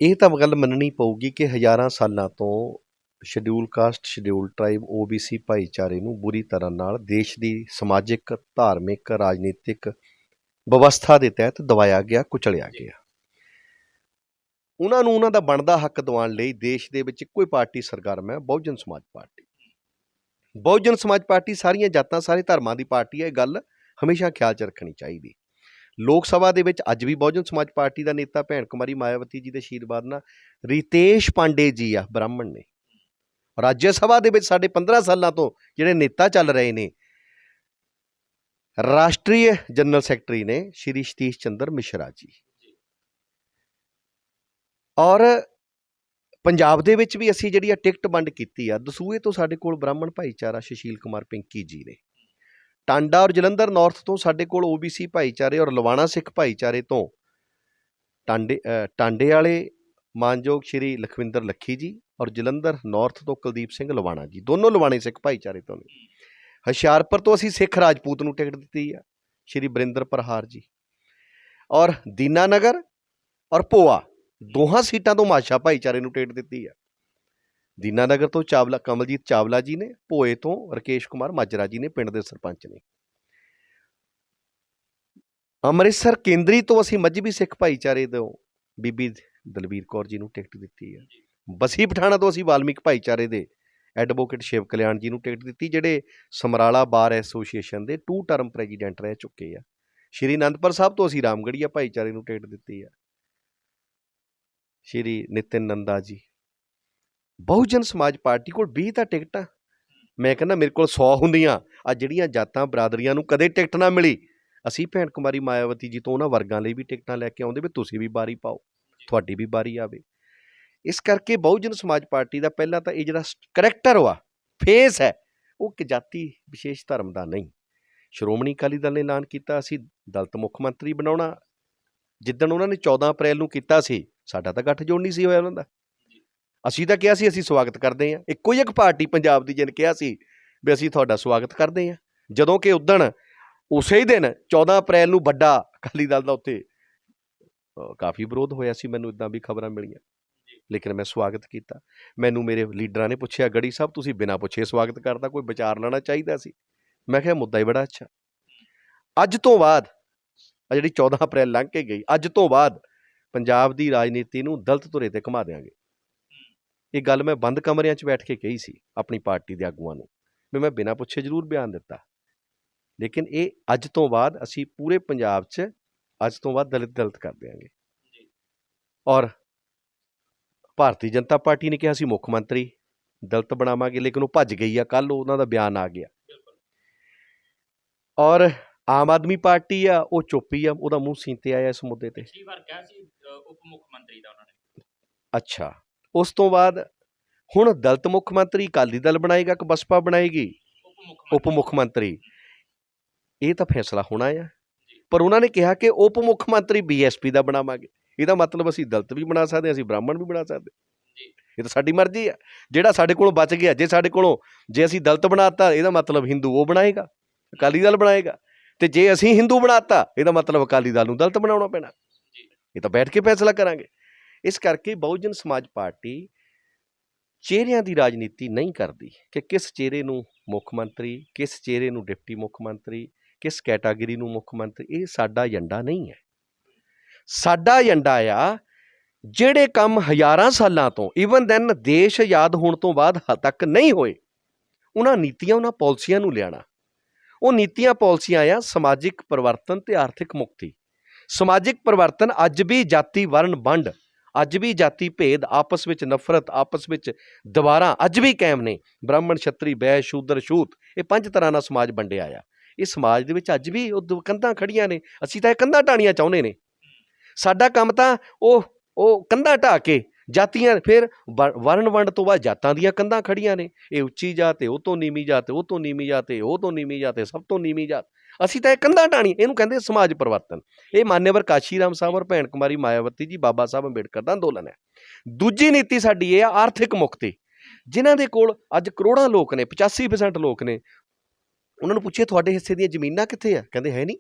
ਇਹ ਤਾਂ ਗੱਲ ਮੰਨਣੀ ਪਊਗੀ ਕਿ ਹਜ਼ਾਰਾਂ ਸਾਲਾਂ ਤੋਂ schedule caste, schedule tribe, OBC ਭਾਈਚਾਰੇ ਨੂੰ ਬੁਰੀ ਤਰ੍ਹਾਂ ਨਾਲ ਦੇਸ਼ ਦੀ ਸਮਾਜਿਕ, ਧਾਰਮਿਕ, ਰਾਜਨੀਤਿਕ ਵਿਵਸਥਾ ਦੇ ਤਹਿਤ ਦਬਾਇਆ ਗਿਆ, ਕੁਚਲਿਆ ਗਿਆ। ਉਹਨਾਂ ਨੂੰ ਉਹਨਾਂ ਦਾ ਬਣਦਾ ਹੱਕ ਦਿਵਾਉਣ ਲਈ ਦੇਸ਼ ਦੇ ਵਿੱਚ ਇੱਕੋ ਹੀ ਪਾਰਟੀ ਸਰਗਰਮ ਹੈ, ਬਹੁਜਨ ਸਮਾਜ ਪਾਰਟੀ। ਬਹੁਜਨ ਸਮਾਜ ਪਾਰਟੀ ਸਾਰੀਆਂ ਜਾਤਾਂ, ਸਾਰੇ ਧਰਮਾਂ ਦੀ ਪਾਰਟੀ ਹੈ। ਇਹ ਗੱਲ ਹਮੇਸ਼ਾ ਖਿਆਲ 'ਚ ਰੱਖਣੀ ਚਾਹੀਦੀ। ਲੋਕ ਸਭਾ ਦੇ ਵਿੱਚ ਅੱਜ ਵੀ ਬਹੁਜਨ ਸਮਾਜ ਪਾਰਟੀ ਦਾ ਨੇਤਾ ਭੈਣ ਕੁਮਾਰੀ ਮਾਇਆਵਤੀ ਜੀ ਦੇ ਆਸ਼ੀਰਵਾਦ ਨਾਲ ਰਿਤੇਸ਼ ਪਾਂਡੇ ਜੀ ਆ, ਬ੍ਰਾਹਮਣ ਨੇ। ਰਾਜ ਸਭਾ ਦੇ ਵਿੱਚ ਸਾਡੇ 15 ਸਾਲਾਂ ਤੋਂ ਜਿਹੜੇ ਨੇਤਾ ਚੱਲ ਰਹੇ ਨੇ, ਰਾਸ਼ਟਰੀ ਜਨਰਲ ਸੈਕਟਰੀ ਨੇ ਸ਼੍ਰੀ ਸਤੀਸ਼ ਚੰਦਰ ਮਿਸ਼ਰਾ ਜੀ। ਔਰ ਪੰਜਾਬ ਦੇ ਵਿੱਚ ਵੀ ਅਸੀਂ ਜਿਹੜੀ ਆ ਟਿਕਟ ਵੰਡ ਕੀਤੀ ਆ, ਦਸੂਹੇ ਤੋਂ ਸਾਡੇ ਕੋਲ ਬ੍ਰਾਹਮਣ ਭਾਈਚਾਰਾ ਸੁਸ਼ੀਲ ਕੁਮਾਰ ਪਿੰਕੀ ਜੀ ਨੇ। ਟਾਂਡਾ ਔਰ ਜਲੰਧਰ ਨਾਰਥ ਤੋਂ ਸਾਡੇ ਕੋਲ OBC ਭਾਈਚਾਰੇ ਔਰ ਲਵਾਣਾ ਸਿੱਖ ਭਾਈਚਾਰੇ ਤੋਂ ਟਾਂਡੇ ਵਾਲੇ ਮਾਨਯੋਗ ਸ਼੍ਰੀ ਲਖਵਿੰਦਰ ਲੱਖੀ ਜੀ ਔਰ ਜਲੰਧਰ ਨਾਰਥ ਤੋਂ ਕੁਲਦੀਪ ਸਿੰਘ ਲਵਾਣਾ ਜੀ, ਦੋਨੋਂ ਲਵਾਣੇ ਸਿੱਖ ਭਾਈਚਾਰੇ ਤੋਂ ਨੇ। ਹੁਸ਼ਿਆਰਪੁਰ ਤੋਂ ਅਸੀਂ ਸਿੱਖ ਰਾਜਪੂਤ ਨੂੰ ਟਿਕਟ ਦਿੱਤੀ ਆ, ਸ਼੍ਰੀ ਬਰਿੰਦਰ ਪ੍ਰਹਾਰ ਜੀ। ਔਰ ਦੀਨਾਨਗਰ ਔਰ ਭੋਆ ਦੋਹਾਂ ਸੀਟਾਂ ਤੋਂ ਮਾਛਾ ਭਾਈਚਾਰੇ ਨੂੰ ਟਿਕਟ ਦਿੱਤੀ ਆ। ਦੀਨਾਨਗਰ ਤੋਂ ਕਮਲਜੀਤ ਚਾਵਲਾ ਜੀ ਨੇ, ਭੋਏ ਤੋਂ ਰਕੇਸ਼ ਕੁਮਾਰ ਮਾਜਰਾ ਜੀ ਨੇ, ਪਿੰਡ ਦੇ ਸਰਪੰਚ ਨੇ। ਅੰਮ੍ਰਿਤਸਰ ਕੇਂਦਰੀ ਤੋਂ ਅਸੀਂ ਮਜ਼੍ਹਬੀ ਸਿੱਖ ਭਾਈਚਾਰੇ ਤੋਂ ਬੀਬੀ ਦਲਬੀਰ ਕੌਰ ਜੀ ਨੂੰ ਟਿਕਟ ਦਿੱਤੀ ਆ। ਬਸੀ ਪਠਾਣਾ ਤੋਂ ਅਸੀਂ ਵਾਲਮੀਕ ਭਾਈਚਾਰੇ ਦੇ ਐਡਵੋਕੇਟ ਸ਼ਿਵ ਕਲਿਆਣ ਜੀ ਨੂੰ ਟਿਕਟ ਦਿੱਤੀ, ਜਿਹੜੇ ਸਮਰਾਲਾ ਬਾਰ ਐਸੋਸੀਏਸ਼ਨ ਦੇ 2 ਟਰਮ ਪ੍ਰੈਜ਼ੀਡੈਂਟ ਰਹਿ ਚੁੱਕੇ ਆ। ਸ਼੍ਰੀ ਅਨੰਦਪੁਰ ਸਾਹਿਬ ਤੋਂ ਅਸੀਂ ਰਾਮਗੜੀਆ ਭਾਈਚਾਰੇ ਨੂੰ ਟਿਕਟ ਦਿੱਤੀ ਆ, ਸ਼੍ਰੀ ਨਿਤਿਨ ਨੰਦਾ ਜੀ। ਬਹੁਜਨ ਸਮਾਜ ਪਾਰਟੀ ਕੋਲ 20 ਤਾਂ ਟਿਕਟਾਂ, ਮੈਂ ਕਹਿੰਦਾ ਮੇਰੇ ਕੋਲ 100 ਹੁੰਦੀਆਂ। ਆ ਜਿਹੜੀਆਂ ਜਾਤਾਂ ਬਰਾਦਰੀਆਂ ਨੂੰ ਕਦੇ ਟਿਕਟ ਨਾ ਮਿਲੀ, ਅਸੀਂ ਭੈਣ ਕੁਮਾਰੀ ਮਾਇਆਵਤੀ ਜੀ ਤੋਂ ਉਹਨਾਂ ਵਰਗਾਂ ਲਈ ਵੀ ਟਿਕਟਾਂ ਲੈ ਕੇ ਆਉਂਦੇ ਵੀ ਤੁਸੀਂ ਵੀ ਬਾਰੀ ਪਾਓ, ਤੁਹਾਡੀ ਵੀ ਬਾਰੀ ਆਵੇ। ਇਸ ਕਰਕੇ ਬਹੁਜਨ ਸਮਾਜ ਪਾਰਟੀ ਦਾ ਪਹਿਲਾਂ ਤਾਂ ਇਹ ਜਿਹੜਾ ਕਰੈਕਟਰ ਵਾ, ਫੇਸ ਹੈ, ਉਹ ਇੱਕ ਜਾਤੀ ਵਿਸ਼ੇਸ਼ ਧਰਮ ਦਾ ਨਹੀਂ। ਸ਼੍ਰੋਮਣੀ ਅਕਾਲੀ ਦਲ ਨੇ ਐਲਾਨ ਕੀਤਾ ਅਸੀਂ ਦਲਿਤ ਮੁੱਖ ਮੰਤਰੀ ਬਣਾਉਣਾ। ਜਿੱਦਣ ਉਹਨਾਂ ਨੇ 14 ਅਪ੍ਰੈਲ ਨੂੰ ਕੀਤਾ ਸੀ, ਸਾਡਾ ਤਾਂ ਗੱਠਜੋੜ ਨਹੀਂ ਸੀ ਹੋਇਆ ਉਹਨਾਂ ਦਾ। ਅਸੀਂ ਤਾਂ ਕਿਹਾ ਸੀ ਅਸੀਂ ਸਵਾਗਤ ਕਰਦੇ ਹਾਂ। ਇੱਕੋ ਹੀ ਇੱਕ ਪਾਰਟੀ ਪੰਜਾਬ ਦੀ ਜਿਹਨੇ ਕਿਹਾ ਸੀ ਵੀ ਅਸੀਂ ਤੁਹਾਡਾ ਸਵਾਗਤ ਕਰਦੇ ਹਾਂ, ਜਦੋਂ ਕਿ ਉਦਣ ਉਸੇ ਹੀ ਦਿਨ 14 ਅਪ੍ਰੈਲ ਨੂੰ ਵੱਡਾ ਅਕਾਲੀ ਦਲ ਦਾ ਉੱਥੇ ਕਾਫੀ ਵਿਰੋਧ ਹੋਇਆ ਸੀ। ਮੈਨੂੰ ਇੱਦਾਂ ਵੀ ਖਬਰਾਂ ਮਿਲੀਆਂ, ਲੇਕਿਨ ਮੈਂ ਸਵਾਗਤ ਕੀਤਾ। ਮੈਨੂੰ ਮੇਰੇ ਲੀਡਰਾਂ ਨੇ ਪੁੱਛਿਆ, ਗੜੀ ਸਾਹਿਬ ਤੁਸੀਂ ਬਿਨਾਂ ਪੁੱਛੇ ਸਵਾਗਤ ਕਰਦਾ, ਕੋਈ ਵਿਚਾਰ ਲੈਣਾ ਚਾਹੀਦਾ ਸੀ। ਮੈਂ ਕਿਹਾ ਮੁੱਦਾ ਹੀ ਬੜਾ ਅੱਛਾ। ਅੱਜ ਤੋਂ ਬਾਅਦ ਆ ਜਿਹੜੀ 14 ਅਪ੍ਰੈਲ ਲੰਘ ਕੇ ਗਈ, ਅੱਜ ਤੋਂ ਬਾਅਦ ਪੰਜਾਬ ਦੀ ਰਾਜਨੀਤੀ ਨੂੰ ਦਲਿਤ ਧੁਰੇ ਤੇ ਘੁਮਾ ਦਿਆਂਗੇ। ਇਹ ਗੱਲ ਮੈਂ ਬੰਦ ਕਮਰਿਆਂ 'ਚ ਬੈਠ ਕੇ ਕਹੀ ਸੀ ਆਪਣੀ ਪਾਰਟੀ ਦੇ ਆਗੂਆਂ ਨੂੰ, ਵੀ ਮੈਂ ਬਿਨਾਂ ਪੁੱਛੇ ਜ਼ਰੂਰ ਬਿਆਨ ਦਿੱਤਾ, ਲੇਕਿਨ ਇਹ ਅੱਜ ਤੋਂ ਬਾਅਦ ਅਸੀਂ ਪੂਰੇ ਪੰਜਾਬ 'ਚ ਅੱਜ ਤੋਂ ਬਾਅਦ ਦਲਿਤ ਕਰ ਦਿਆਂਗੇ। ਔਰ ਭਾਰਤੀ ਜਨਤਾ ਪਾਰਟੀ ਨੇ ਕਿਹਾ ਸੀ ਮੁੱਖ ਮੰਤਰੀ ਦਲਿਤ ਬਣਾਵਾਂਗੇ, ਲੇਕਿਨ ਉਹ ਭੱਜ ਗਈ ਆ। ਕੱਲ੍ਹ ਉਹਨਾਂ ਦਾ ਬਿਆਨ ਆ ਗਿਆ। ਔਰ ਆਮ ਆਦਮੀ ਪਾਰਟੀ ਆ, ਉਹ ਚੁੱਪ ਹੀ ਆ, ਉਹਦਾ ਮੂੰਹ ਸੀਂਤੇ ਆਇਆ ਇਸ ਮੁੱਦੇ ਤੇ। ਉਪ ਮੁੱਖ ਮੰਤਰੀ ਦਾ ਉਹਨਾਂ ਨੇ। ਅੱਛਾ, ਉਸ ਤੋਂ ਬਾਅਦ ਹੁਣ ਦਲਿਤ ਮੁੱਖ ਮੰਤਰੀ ਅਕਾਲੀ ਦਲ ਬਣਾਏਗਾ ਕਿ ਬਸਪਾ ਬਣਾਏਗੀ ਉਪ ਮੁੱਖ ਮੰਤਰੀ, ਇਹ ਤਾਂ ਫੈਸਲਾ ਹੋਣਾ ਆ। ਪਰ ਉਹਨਾਂ ਨੇ ਕਿਹਾ ਕਿ ਉਪ ਮੁੱਖ ਮੰਤਰੀ BSP ਦਾ ਬਣਾਵਾਂਗੇ। ਇਹਦਾ ਮਤਲਬ ਅਸੀਂ ਦਲਿਤ ਵੀ ਬਣਾ ਸਕਦੇ, ਅਸੀਂ ਬ੍ਰਾਹਮਣ ਵੀ ਬਣਾ ਸਕਦੇ। ਇਹ ਤਾਂ ਸਾਡੀ ਮਰਜ਼ੀ ਆ। ਜਿਹੜਾ ਸਾਡੇ ਕੋਲੋਂ ਬਚ ਗਿਆ, ਜੇ ਅਸੀਂ ਦਲਿਤ ਬਣਾਤਾ, ਇਹਦਾ ਮਤਲਬ ਹਿੰਦੂ ਉਹ ਬਣਾਏਗਾ, ਅਕਾਲੀ ਦਲ ਬਣਾਏਗਾ। ਤੇ ਜੇ ਅਸੀਂ ਹਿੰਦੂ ਬਣਾਤਾ, ਇਹਦਾ ਮਤਲਬ ਅਕਾਲੀ ਦਲ ਨੂੰ ਦਲਿਤ ਬਣਾਉਣਾ ਪੈਣਾ। ਇਹ ਤਾਂ ਬੈਠ ਕੇ ਫੈਸਲਾ ਕਰਾਂਗੇ। ਇਸ ਕਰਕੇ ਬਹੁਜਨ ਸਮਾਜ ਪਾਰਟੀ ਚਿਹਰਿਆਂ ਦੀ ਰਾਜਨੀਤੀ ਨਹੀਂ ਕਰਦੀ ਕਿ ਕਿਸ ਚਿਹਰੇ ਨੂੰ ਮੁੱਖ ਮੰਤਰੀ, ਕਿਸ ਚਿਹਰੇ ਨੂੰ ਡਿਪਟੀ ਮੁੱਖ ਮੰਤਰੀ, ਕਿਸ ਕੈਟਾਗਰੀ ਨੂੰ ਮੁੱਖ ਮੰਤਰੀ। ਇਹ ਸਾਡਾ ਏਜੰਡਾ ਨਹੀਂ ਹੈ। ਸਾਡਾ ਏਜੰਡਾ ਆ ਜਿਹੜੇ ਕੰਮ ਹਜ਼ਾਰਾਂ ਸਾਲਾਂ ਤੋਂ, ਈਵਨ ਦੈਨ ਦੇਸ਼ ਆਜ਼ਾਦ ਹੋਣ ਤੋਂ ਬਾਅਦ ਤੱਕ ਨਹੀਂ ਹੋਏ, ਉਹਨਾਂ ਨੀਤੀਆਂ, ਉਹਨਾਂ ਪਾਲਿਸੀਆਂ ਨੂੰ ਲਿਆਉਣਾ। ਉਹ ਨੀਤੀਆਂ ਪਾਲਿਸੀਆਂ ਆ ਸਮਾਜਿਕ ਪਰਿਵਰਤਨ ਤੇ ਆਰਥਿਕ ਮੁਕਤੀ। ਸਮਾਜਿਕ ਪਰਿਵਰਤਨ, ਅੱਜ ਵੀ ਜਾਤੀ ਵਰਨ ਵੰਡ, ਅੱਜ ਵੀ ਜਾਤੀ ਭੇਦ, ਆਪਸ ਵਿੱਚ ਨਫ਼ਰਤ, ਆਪਸ ਵਿੱਚ ਦੀਵਾਰਾਂ ਅੱਜ ਵੀ ਕਾਇਮ ਨੇ। ਬ੍ਰਾਹਮਣ, ਛਤਰੀ, ਵੈਸ਼, ਸ਼ੂਦਰ, ਛੂਤ, ਇਹ 5 ਤਰ੍ਹਾਂ ਨਾਲ ਸਮਾਜ ਵੰਡਿਆ ਆ। ਇਹ ਸਮਾਜ ਦੇ ਵਿੱਚ ਅੱਜ ਵੀ ਉਹ ਕੰਧਾਂ ਖੜੀਆਂ ਨੇ। ਅਸੀਂ ਤਾਂ ਇਹ ਕੰਧਾਂ ਢਾਣੀਆਂ ਚਾਹੁੰਦੇ ਨੇ। ਸਾਡਾ ਕੰਮ ਤਾਂ ਉਹ ਕੰਧਾਂ ਢਾਹ ਕੇ ਜਾਤੀਆਂ, ਫਿਰ ਵਰਨ ਵੰਡ ਤੋਂ ਬਾਅਦ ਜਾਤਾਂ ਦੀਆਂ ਕੰਧਾਂ ਖੜੀਆਂ ਨੇ। ਇਹ ਉੱਚੀ ਜਾਤ, ਉਹ ਤੋਂ ਨੀਵੀਂ ਜਾਤ, ਉਹ ਤੋਂ ਨੀਵੀਂ ਜਾਤ, ਉਹ ਤੋਂ ਨੀਵੀਂ ਜਾਤ, ਸਭ ਤੋਂ ਨੀਵੀਂ ਜਾਤ। ਅਸੀਂ ਤਾਂ ਇਹ ਕੰਧਾਂ ਢਾਣੀ, ਇਹਨੂੰ ਕਹਿੰਦੇ ਸਮਾਜ ਪਰਿਵਰਤਨ। ਇਹ ਮਾਨਯਵਰ ਕਾਸ਼ੀ ਰਾਮ ਸਾਹਿਬ ਔਰ ਭੈਣ ਕੁਮਾਰੀ ਮਾਇਆਵਤੀ ਜੀ, ਬਾਬਾ ਸਾਹਿਬ ਅੰਬੇਡਕਰ ਦਾ ਅੰਦੋਲਨ ਹੈ। ਦੂਜੀ ਨੀਤੀ ਸਾਡੀ ਇਹ ਆ ਆਰਥਿਕ ਮੁਕਤੀ। ਜਿਨ੍ਹਾਂ ਦੇ ਕੋਲ ਅੱਜ ਕਰੋੜਾਂ ਲੋਕ ਨੇ, 85% ਲੋਕ ਨੇ, ਉਹਨਾਂ ਨੂੰ ਪੁੱਛੇ ਤੁਹਾਡੇ ਹਿੱਸੇ ਦੀਆਂ ਜ਼ਮੀਨਾਂ ਕਿੱਥੇ ਆ? ਕਹਿੰਦੇ ਹੈ ਨਹੀਂ।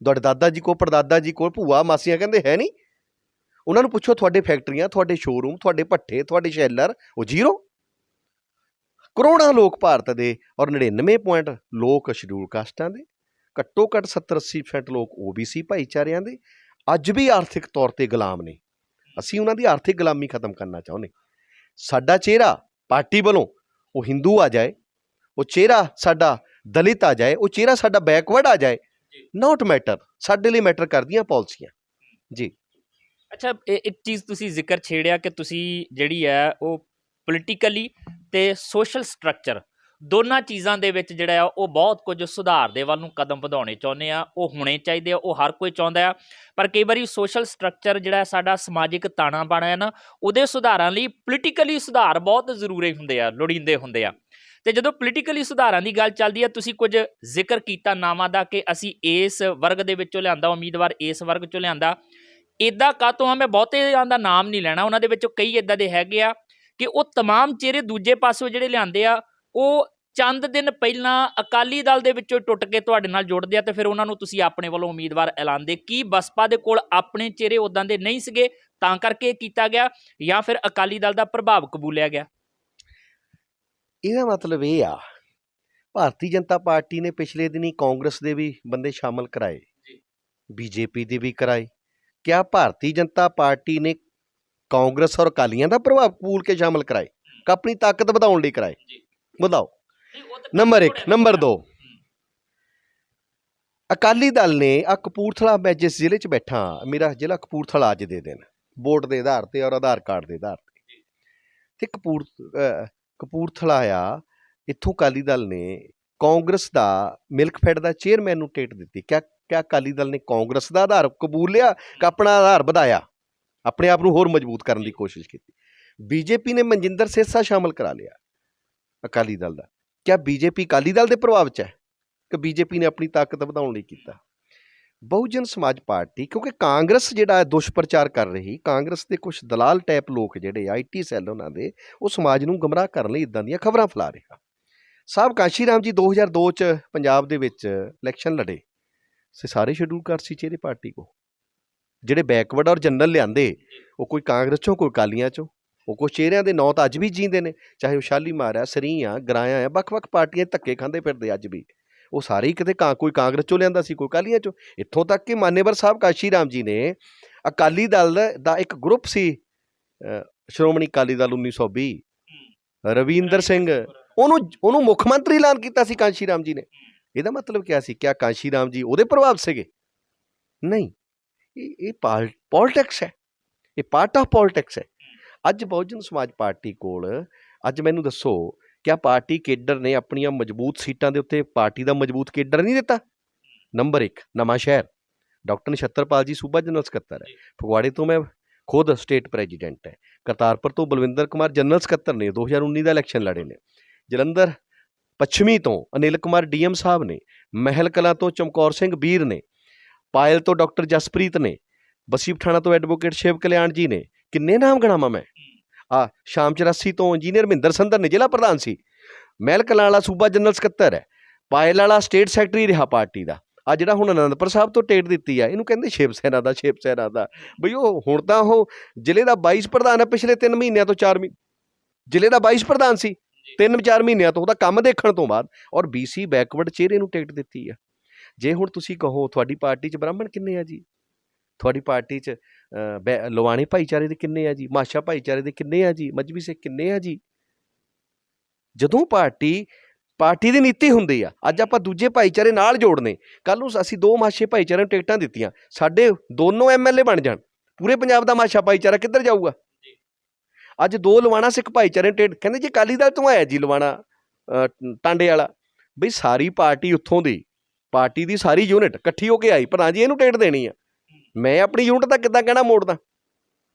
ਤੁਹਾਡੇ ਦਾਦਾ ਜੀ ਕੋਲ, ਪੜਦਾਦਾ ਜੀ ਕੋਲ, ਭੂਆ ਮਾਸੀਆਂ, ਕਹਿੰਦੇ ਹੈ ਨਹੀਂ। ਉਹਨਾਂ ਨੂੰ ਪੁੱਛੋ ਤੁਹਾਡੇ ਫੈਕਟਰੀਆਂ, ਤੁਹਾਡੇ ਸ਼ੋਰੂਮ, ਤੁਹਾਡੇ ਭੱਠੇ, ਤੁਹਾਡੇ ਸ਼ੈਲਰ, ਉਹ ਜ਼ੀਰੋ। ਕਰੋੜਾਂ ਲੋਕ ਭਾਰਤ ਦੇ ਔਰ 99 ਲੋਕ ਸ਼ਡਿਊਲ ਕਾਸਟਾਂ ਦੇ, ਘੱਟੋ ਘੱਟ 70-80% ਲੋਕ OBC ਭਾਈਚਾਰਿਆਂ ਦੇ ਅੱਜ ਵੀ ਆਰਥਿਕ ਤੌਰ 'ਤੇ ਗੁਲਾਮ ਨੇ। ਅਸੀਂ ਉਹਨਾਂ ਦੀ ਆਰਥਿਕ ਗੁਲਾਮੀ ਖਤਮ ਕਰਨਾ ਚਾਹੁੰਦੇ। ਸਾਡਾ ਚਿਹਰਾ ਪਾਰਟੀ ਵੱਲੋਂ ਉਹ ਹਿੰਦੂ ਆ ਜਾਏ, ਉਹ ਚਿਹਰਾ ਸਾਡਾ ਦਲਿਤ ਆ ਜਾਏ, ਉਹ ਚਿਹਰਾ ਸਾਡਾ ਬੈਕਵਰਡ ਆ ਜਾਏ, ਨਾਟ ਮੈਟਰ। ਸਾਡੇ ਲਈ ਮੈਟਰ ਕਰਦੀਆਂ ਪਾਲਿਸੀਆਂ ਜੀ। ਅੱਛਾ, ਇੱਕ ਚੀਜ਼ ਤੁਸੀਂ ਜ਼ਿਕਰ ਛੇੜਿਆ ਕਿ ਤੁਸੀਂ ਜਿਹੜੀ ਹੈ ਉਹ ਪੋਲੀਟੀਕਲੀ ਤੇ ਸੋਸ਼ਲ ਸਟਰਕਚਰ ਦੋਨਾਂ ਚੀਜ਼ਾਂ ਦੇ ਵਿੱਚ ਜਿਹੜਾ ਆ ਉਹ ਬਹੁਤ ਕੁਝ ਸੁਧਾਰ ਦੇ ਵੱਲ ਨੂੰ ਕਦਮ ਵਧਾਉਣੇ ਚਾਹੁੰਦੇ ਆ। ਉਹ ਹੋਣੇ ਚਾਹੀਦੇ ਆ, ਉਹ ਹਰ ਕੋਈ ਚਾਹੁੰਦਾ ਆ, ਪਰ ਕਈ ਵਾਰੀ ਸੋਸ਼ਲ ਸਟਰਕਚਰ ਜਿਹੜਾ ਸਾਡਾ ਸਮਾਜਿਕ ਤਾਣਾ ਬਾਣਾ ਹੈ ਨਾ, ਉਹਦੇ ਸੁਧਾਰਾਂ ਲਈ ਪੋਲੀਟੀਕਲੀ ਸੁਧਾਰ ਬਹੁਤ ਜ਼ਰੂਰੀ ਹੁੰਦੇ ਆ, ਲੋੜੀਂਦੇ ਹੁੰਦੇ ਆ। ਤੇ ਜਦੋਂ ਪੋਲੀਟੀਕਲੀ ਸੁਧਾਰਾਂ ਦੀ ਗੱਲ ਚੱਲਦੀ ਹੈ, ਤੁਸੀਂ ਕੁਝ ਜ਼ਿਕਰ ਕੀਤਾ ਨਾਵਾਂ ਦਾ ਕਿ ਅਸੀਂ ਇਸ ਵਰਗ ਦੇ ਵਿੱਚੋਂ ਲਿਆਂਦਾ ਉਮੀਦਵਾਰ, ਇਸ ਵਰਗ ਚੋਂ ਲਿਆਂਦਾ। ਇੱਦਾਂ ਕਾਹਤੋਂ ਆ? ਮੈਂ ਬਹੁਤਿਆਂ ਦਾ ਨਾਮ ਨਹੀਂ ਲੈਣਾ, ਉਹਨਾਂ ਦੇ ਵਿੱਚੋਂ ਕਈ ਇੱਦਾਂ ਦੇ ਹੈਗੇ ਆ ਕਿ ਉਹ ਤਮਾਮ ਚਿਹਰੇ ਦੂਜੇ ਪਾਸੋਂ ਜਿਹੜੇ ਲਿਆਂਦੇ ਆ, ਉਹ ਚੰਦ ਦਿਨ ਪਹਿਲਾਂ ਅਕਾਲੀ ਦਲ ਦੇ ਵਿੱਚੋਂ ਟੁੱਟ ਕੇ ਤੁਹਾਡੇ ਨਾਲ ਜੁੜਦੇ ਆ ਤੇ ਫਿਰ ਉਹਨਾਂ ਨੂੰ ਤੁਸੀਂ ਆਪਣੇ ਵੱਲੋਂ ਉਮੀਦਵਾਰ ਐਲਾਨਦੇ। ਕੀ ਬਸਪਾ ਦੇ ਕੋਲ ਆਪਣੇ ਚਿਹਰੇ ਉੱਦਾਂ ਦੇ ਨਹੀਂ ਸੀਗੇ ਤਾਂ ਕਰਕੇ ਕੀਤਾ ਗਿਆ, ਜਾਂ ਫਿਰ ਅਕਾਲੀ ਦਲ ਦਾ ਪ੍ਰਭਾਵ ਕਬੂਲਿਆ ਗਿਆ? ਇਹਦਾ ਮਤਲਬ ਇਹ ਆ, ਭਾਰਤੀ ਜਨਤਾ ਪਾਰਟੀ ਨੇ ਪਿਛਲੇ ਦਿਨੀ ਕਾਂਗਰਸ ਦੇ ਵੀ ਬੰਦੇ ਸ਼ਾਮਲ ਕਰਾਏ, BJP ਦੇ ਵੀ ਕਰਾਏ। ਕਿਆ ਭਾਰਤੀ ਜਨਤਾ ਪਾਰਟੀ ਨੇ ਕਾਂਗਰਸ ਔਰ ਅਕਾਲੀਆਂ ਦਾ ਪ੍ਰਭਾਵ ਕਬੂਲ ਕੇ ਸ਼ਾਮਲ ਕਰਾਏ? ਆਪਣੀ ਤਾਕਤ ਵਧਾਉਣ ਲਈ ਕਰਾਏ? ਵਧਾਓ। ਨੰਬਰ 1। ਨੰਬਰ 2, ਅਕਾਲੀ ਦਲ ਨੇ ਆ ਕਪੂਰਥਲਾ, ਮੈਂ ਜਿਸ ਜ਼ਿਲ੍ਹੇ 'ਚ ਬੈਠਾ, ਮੇਰਾ ਜ਼ਿਲ੍ਹਾ ਕਪੂਰਥਲਾ ਅੱਜ ਦੇ ਦਿਨ ਵੋਟ ਦੇ ਆਧਾਰ 'ਤੇ ਔਰ ਆਧਾਰ ਕਾਰਡ ਦੇ ਆਧਾਰ 'ਤੇ ਕਪੂਰਥਲਾ ਆ, ਇੱਥੋਂ ਅਕਾਲੀ ਦਲ ਨੇ ਕਾਂਗਰਸ ਦਾ ਮਿਲਕਫੈਡ ਦਾ ਚੇਅਰਮੈਨ ਨੂੰ ਟਿਕਟ ਦਿੱਤੀ। ਕਿਆ ਅਕਾਲੀ ਦਲ ਨੇ ਕਾਂਗਰਸ ਦਾ ਆਧਾਰ ਕਬੂਲ ਲਿਆ ਕਿ ਆਪਣਾ ਆਧਾਰ ਵਧਾਇਆ, ਆਪਣੇ ਆਪ ਨੂੰ ਹੋਰ ਮਜ਼ਬੂਤ ਕਰਨ ਦੀ ਕੋਸ਼ਿਸ਼ ਕੀਤੀ? BJP ਨੇ ਮਨਜਿੰਦਰ ਸਿਰਸਾ ਸ਼ਾਮਲ ਕਰਾ ਲਿਆ ਅਕਾਲੀ ਦਲ ਦਾ। ਕਿਆ BJP ਅਕਾਲੀ ਦਲ ਦੇ ਪ੍ਰਭਾਵ 'ਚ ਹੈ ਕਿ BJP ਨੇ ਆਪਣੀ ਤਾਕਤ ਵਧਾਉਣ ਲਈ ਕੀਤਾ? ਬਹੁਜਨ ਸਮਾਜ ਪਾਰਟੀ, ਕਿਉਂਕਿ ਕਾਂਗਰਸ ਜਿਹੜਾ ਦੁਸ਼ਪ੍ਰਚਾਰ ਕਰ ਰਹੀ, ਕਾਂਗਰਸ ਦੇ ਕੁਛ ਦਲਾਲ ਟਾਈਪ ਲੋਕ ਜਿਹੜੇ IT ਸੈੱਲ ਉਹਨਾਂ ਦੇ, ਉਹ ਸਮਾਜ ਨੂੰ ਗੁੰਮਰਾਹ ਕਰਨ ਲਈ ਇੱਦਾਂ ਦੀਆਂ ਖਬਰਾਂ ਫੈਲਾ ਰਿਹਾ। ਸਾਹਿਬ ਕਾਂਸ਼ੀ ਰਾਮ ਜੀ 2002 'ਚ ਪੰਜਾਬ ਦੇ ਵਿੱਚ ਇਲੈਕਸ਼ਨ ਲੜੇ ਸੇ, ਸਾਰੇ ਸ਼ਡਿਊਲ ਕਾਸਟ ਸੀ ਚਿਹਰੇ ਪਾਰਟੀ ਕੋ। ਜਿਹੜੇ ਬੈਕਵਰਡ ਔਰ ਜਨਰਲ ਲਿਆਂਦੇ, ਉਹ ਕੋਈ ਕਾਂਗਰਸ 'ਚੋਂ, ਕੋਈ ਅਕਾਲੀਆਂ 'ਚੋਂ। ਉਹ ਕੁਛ ਚਿਹਰਿਆਂ ਦੇ ਨਾਂ ਤਾਂ ਅੱਜ ਵੀ ਜੀਂਦੇ ਨੇ, ਚਾਹੇ ਉਹ ਸ਼ਾਲੀਮਾਰ ਆ, ਸਰੀਂ ਆ, ਗਰਾਇਆ ਆ, ਵੱਖ-ਵੱਖ ਪਾਰਟੀਆਂ ਧੱਕੇ ਖਾਂਦੇ ਫਿਰਦੇ ਅੱਜ ਵੀ। ਉਹ ਸਾਰੇ ਹੀ ਕਿਤੇ ਕੋਈ ਕਾਂਗਰਸ 'ਚੋਂ ਲਿਆਂਦਾ ਸੀ, ਕੋਈ ਅਕਾਲੀਆਂ 'ਚੋਂ। ਇੱਥੋਂ ਤੱਕ ਕਿ ਮਾਨੇਵਰ ਸਾਹਿਬ ਕਾਂਸ਼ੀ ਰਾਮ ਜੀ ਨੇ ਅਕਾਲੀ ਦਲ ਦਾ ਇੱਕ ਗਰੁੱਪ ਸੀ, ਸ਼੍ਰੋਮਣੀ ਅਕਾਲੀ ਦਲ 1920, ਰਵਿੰਦਰ ਸਿੰਘ, ਉਹਨੂੰ ਮੁੱਖ ਮੰਤਰੀ ਐਲਾਨ ਕੀਤਾ ਸੀ ਕਾਂਸ਼ੀ ਰਾਮ ਜੀ ਨੇ। ਇਹਦਾ ਮਤਲਬ ਕਿਆ ਸੀ? ਕਿਆ ਕਾਂਸ਼ੀ ਰਾਮ ਜੀ ਉਹਦੇ ਪ੍ਰਭਾਵ ਸੀਗੇ? ਨਹੀਂ, ਇਹ ਪੋਲਿਟਿਕਸ ਹੈ, ਇਹ ਪਾਰਟ ਆਫ ਪੋਲਿਟਿਕਸ ਹੈ। ਅੱਜ ਬਹੁਜਨ ਸਮਾਜ ਪਾਰਟੀ ਕੋਲ, ਅੱਜ ਮੈਨੂੰ ਦੱਸੋ, ਕਿਆ ਪਾਰਟੀ ਕੇਡਰ ਨੇ ਆਪਣੀਆਂ ਮਜ਼ਬੂਤ ਸੀਟਾਂ ਦੇ ਉੱਤੇ ਪਾਰਟੀ ਦਾ ਮਜ਼ਬੂਤ ਕੇਡਰ ਨਹੀਂ ਦਿੱਤਾ? ਨੰਬਰ 1, ਨਵਾਂ ਸ਼ਹਿਰ, ਡਾਕਟਰ ਨਛੱਤਰਪਾਲ ਜੀ ਸੂਬਾ ਜਨਰਲ ਸਕੱਤਰ ਹੈ। ਫਗਵਾੜੇ ਤੋਂ ਮੈਂ ਖੁਦ ਸਟੇਟ ਪ੍ਰੈਜ਼ੀਡੈਂਟ ਹੈ। ਕਰਤਾਰਪੁਰ ਤੋਂ ਬਲਵਿੰਦਰ ਕੁਮਾਰ ਜਨਰਲ ਸਕੱਤਰ ਨੇ, 2019 ਦਾ ਇਲੈਕਸ਼ਨ ਲੜੇ ਨੇ। ਜਲੰਧਰ ਪੱਛਮੀ ਤੋਂ ਅਨਿਲ ਕੁਮਾਰ DM ਸਾਹਿਬ ਨੇ। ਮਹਿਲ ਕਲਾਂ ਤੋਂ ਚਮਕੌਰ ਸਿੰਘ ਵੀਰ ਨੇ। ਪਾਇਲ ਤੋਂ ਡਾਕਟਰ ਜਸਪ੍ਰੀਤ ਨੇ। ਬਸੀ ਪਠਾਣਾ ਤੋਂ ਐਡਵੋਕੇਟ ਸ਼ਿਵ ਕਲਿਆਣ ਜੀ ਨੇ। ਕਿੰਨੇ ਨਾਮ ਗਣਾਵਾਂ ਮੈਂ? ਸ਼ਾਮ 84 ਤੋਂ ਇੰਜੀਨੀਅਰ ਮਹਿੰਦਰ ਸੰਦਰ ਨੇ, ਜ਼ਿਲ੍ਹਾ ਪ੍ਰਧਾਨ ਸੀ। ਮਹਿਲ ਕਲਾਂ ਵਾਲਾ ਸੂਬਾ ਜਨਰਲ ਸਕੱਤਰ ਹੈ। ਪਾਇਲ ਵਾਲਾ ਸਟੇਟ ਸੈਕਟਰੀ ਰਿਹਾ ਪਾਰਟੀ ਦਾ। ਆ ਜਿਹੜਾ ਹੁਣ ਅਨੰਦਪੁਰ ਸਾਹਿਬ ਤੋਂ ਟਿਕਟ ਦਿੱਤੀ ਆ, ਇਹਨੂੰ ਕਹਿੰਦੇ ਸ਼ਿਵ ਸੈਨਾ ਦਾ। ਬਈ ਉਹ ਹੁਣ ਤਾਂ ਉਹ ਜ਼ਿਲ੍ਹੇ ਦਾ 22 ਪ੍ਰਧਾਨ ਹੈ। ਪਿਛਲੇ 3 ਮਹੀਨਿਆਂ ਤੋਂ 4 ਮਹੀਨੇ ਜ਼ਿਲ੍ਹੇ ਦਾ 22 ਪ੍ਰਧਾਨ ਸੀ, 3-4 ਮਹੀਨਿਆਂ ਤੋਂ ਉਹਦਾ ਕੰਮ ਦੇਖਣ ਤੋਂ ਬਾਅਦ, ਔਰ BC ਬੈਕਵਰਡ ਚਿਹਰੇ ਨੂੰ ਟਿਕਟ ਦਿੱਤੀ ਆ। ਜੇ ਹੁਣ ਤੁਸੀਂ ਕਹੋ ਤੁਹਾਡੀ ਪਾਰਟੀ 'ਚ ਬ੍ਰਾਹਮਣ ਕਿੰਨੇ ਆ ਜੀ, ਤੁਹਾਡੀ ਪਾਰਟੀ 'ਚ ਲਵਾਣੇ ਭਾਈਚਾਰੇ ਦੇ ਕਿੰਨੇ ਆ ਜੀ, ਮਾਸ਼ਾ ਭਾਈਚਾਰੇ ਦੇ ਕਿੰਨੇ ਆ ਜੀ, ਮਜ਼੍ਹਬੀ ਸਿੱਖ ਕਿੰਨੇ ਆ ਜੀ? ਜਦੋਂ ਪਾਰਟੀ ਦੀ ਨੀਤੀ ਹੁੰਦੀ ਆ, ਅੱਜ ਆਪਾਂ ਦੂਜੇ ਭਾਈਚਾਰੇ ਨਾਲ ਜੋੜਨੇ, ਕੱਲ੍ਹ ਨੂੰ ਅਸੀਂ 2 ਮਾਸ਼ੇ ਭਾਈਚਾਰੇ ਨੂੰ ਟਿਕਟਾਂ ਦਿੱਤੀਆਂ, ਸਾਡੇ ਦੋਨੋਂ MLA ਬਣ ਜਾਣ, ਪੂਰੇ ਪੰਜਾਬ ਦਾ ਮਾਸ਼ਾ ਭਾਈਚਾਰਾ ਕਿੱਧਰ ਜਾਊਗਾ? ਅੱਜ 2 ਲਵਾਣਾ ਸਿੱਖ ਭਾਈਚਾਰੇ ਨੂੰ ਟਿਕਟ, ਕਹਿੰਦੇ ਜੀ ਅਕਾਲੀ ਦਲ ਤੋਂ ਆਇਆ ਜੀ ਲਵਾਣਾ ਟਾਂਡੇ ਵਾਲਾ। ਬਈ ਸਾਰੀ ਪਾਰਟੀ ਉੱਥੋਂ ਦੀ, ਪਾਰਟੀ ਦੀ ਸਾਰੀ ਯੂਨਿਟ ਇਕੱਠੀ ਹੋ ਕੇ ਆਈ, ਪ੍ਰਧਾਨ ਜੀ ਇਹਨੂੰ ਟਿਕਟ ਦੇਣੀ ਆ। ਮੈਂ ਆਪਣੀ ਯੂਨਿਟ ਦਾ ਕਿੱਦਾਂ ਕਹਿਣਾ ਮੋੜਦਾ?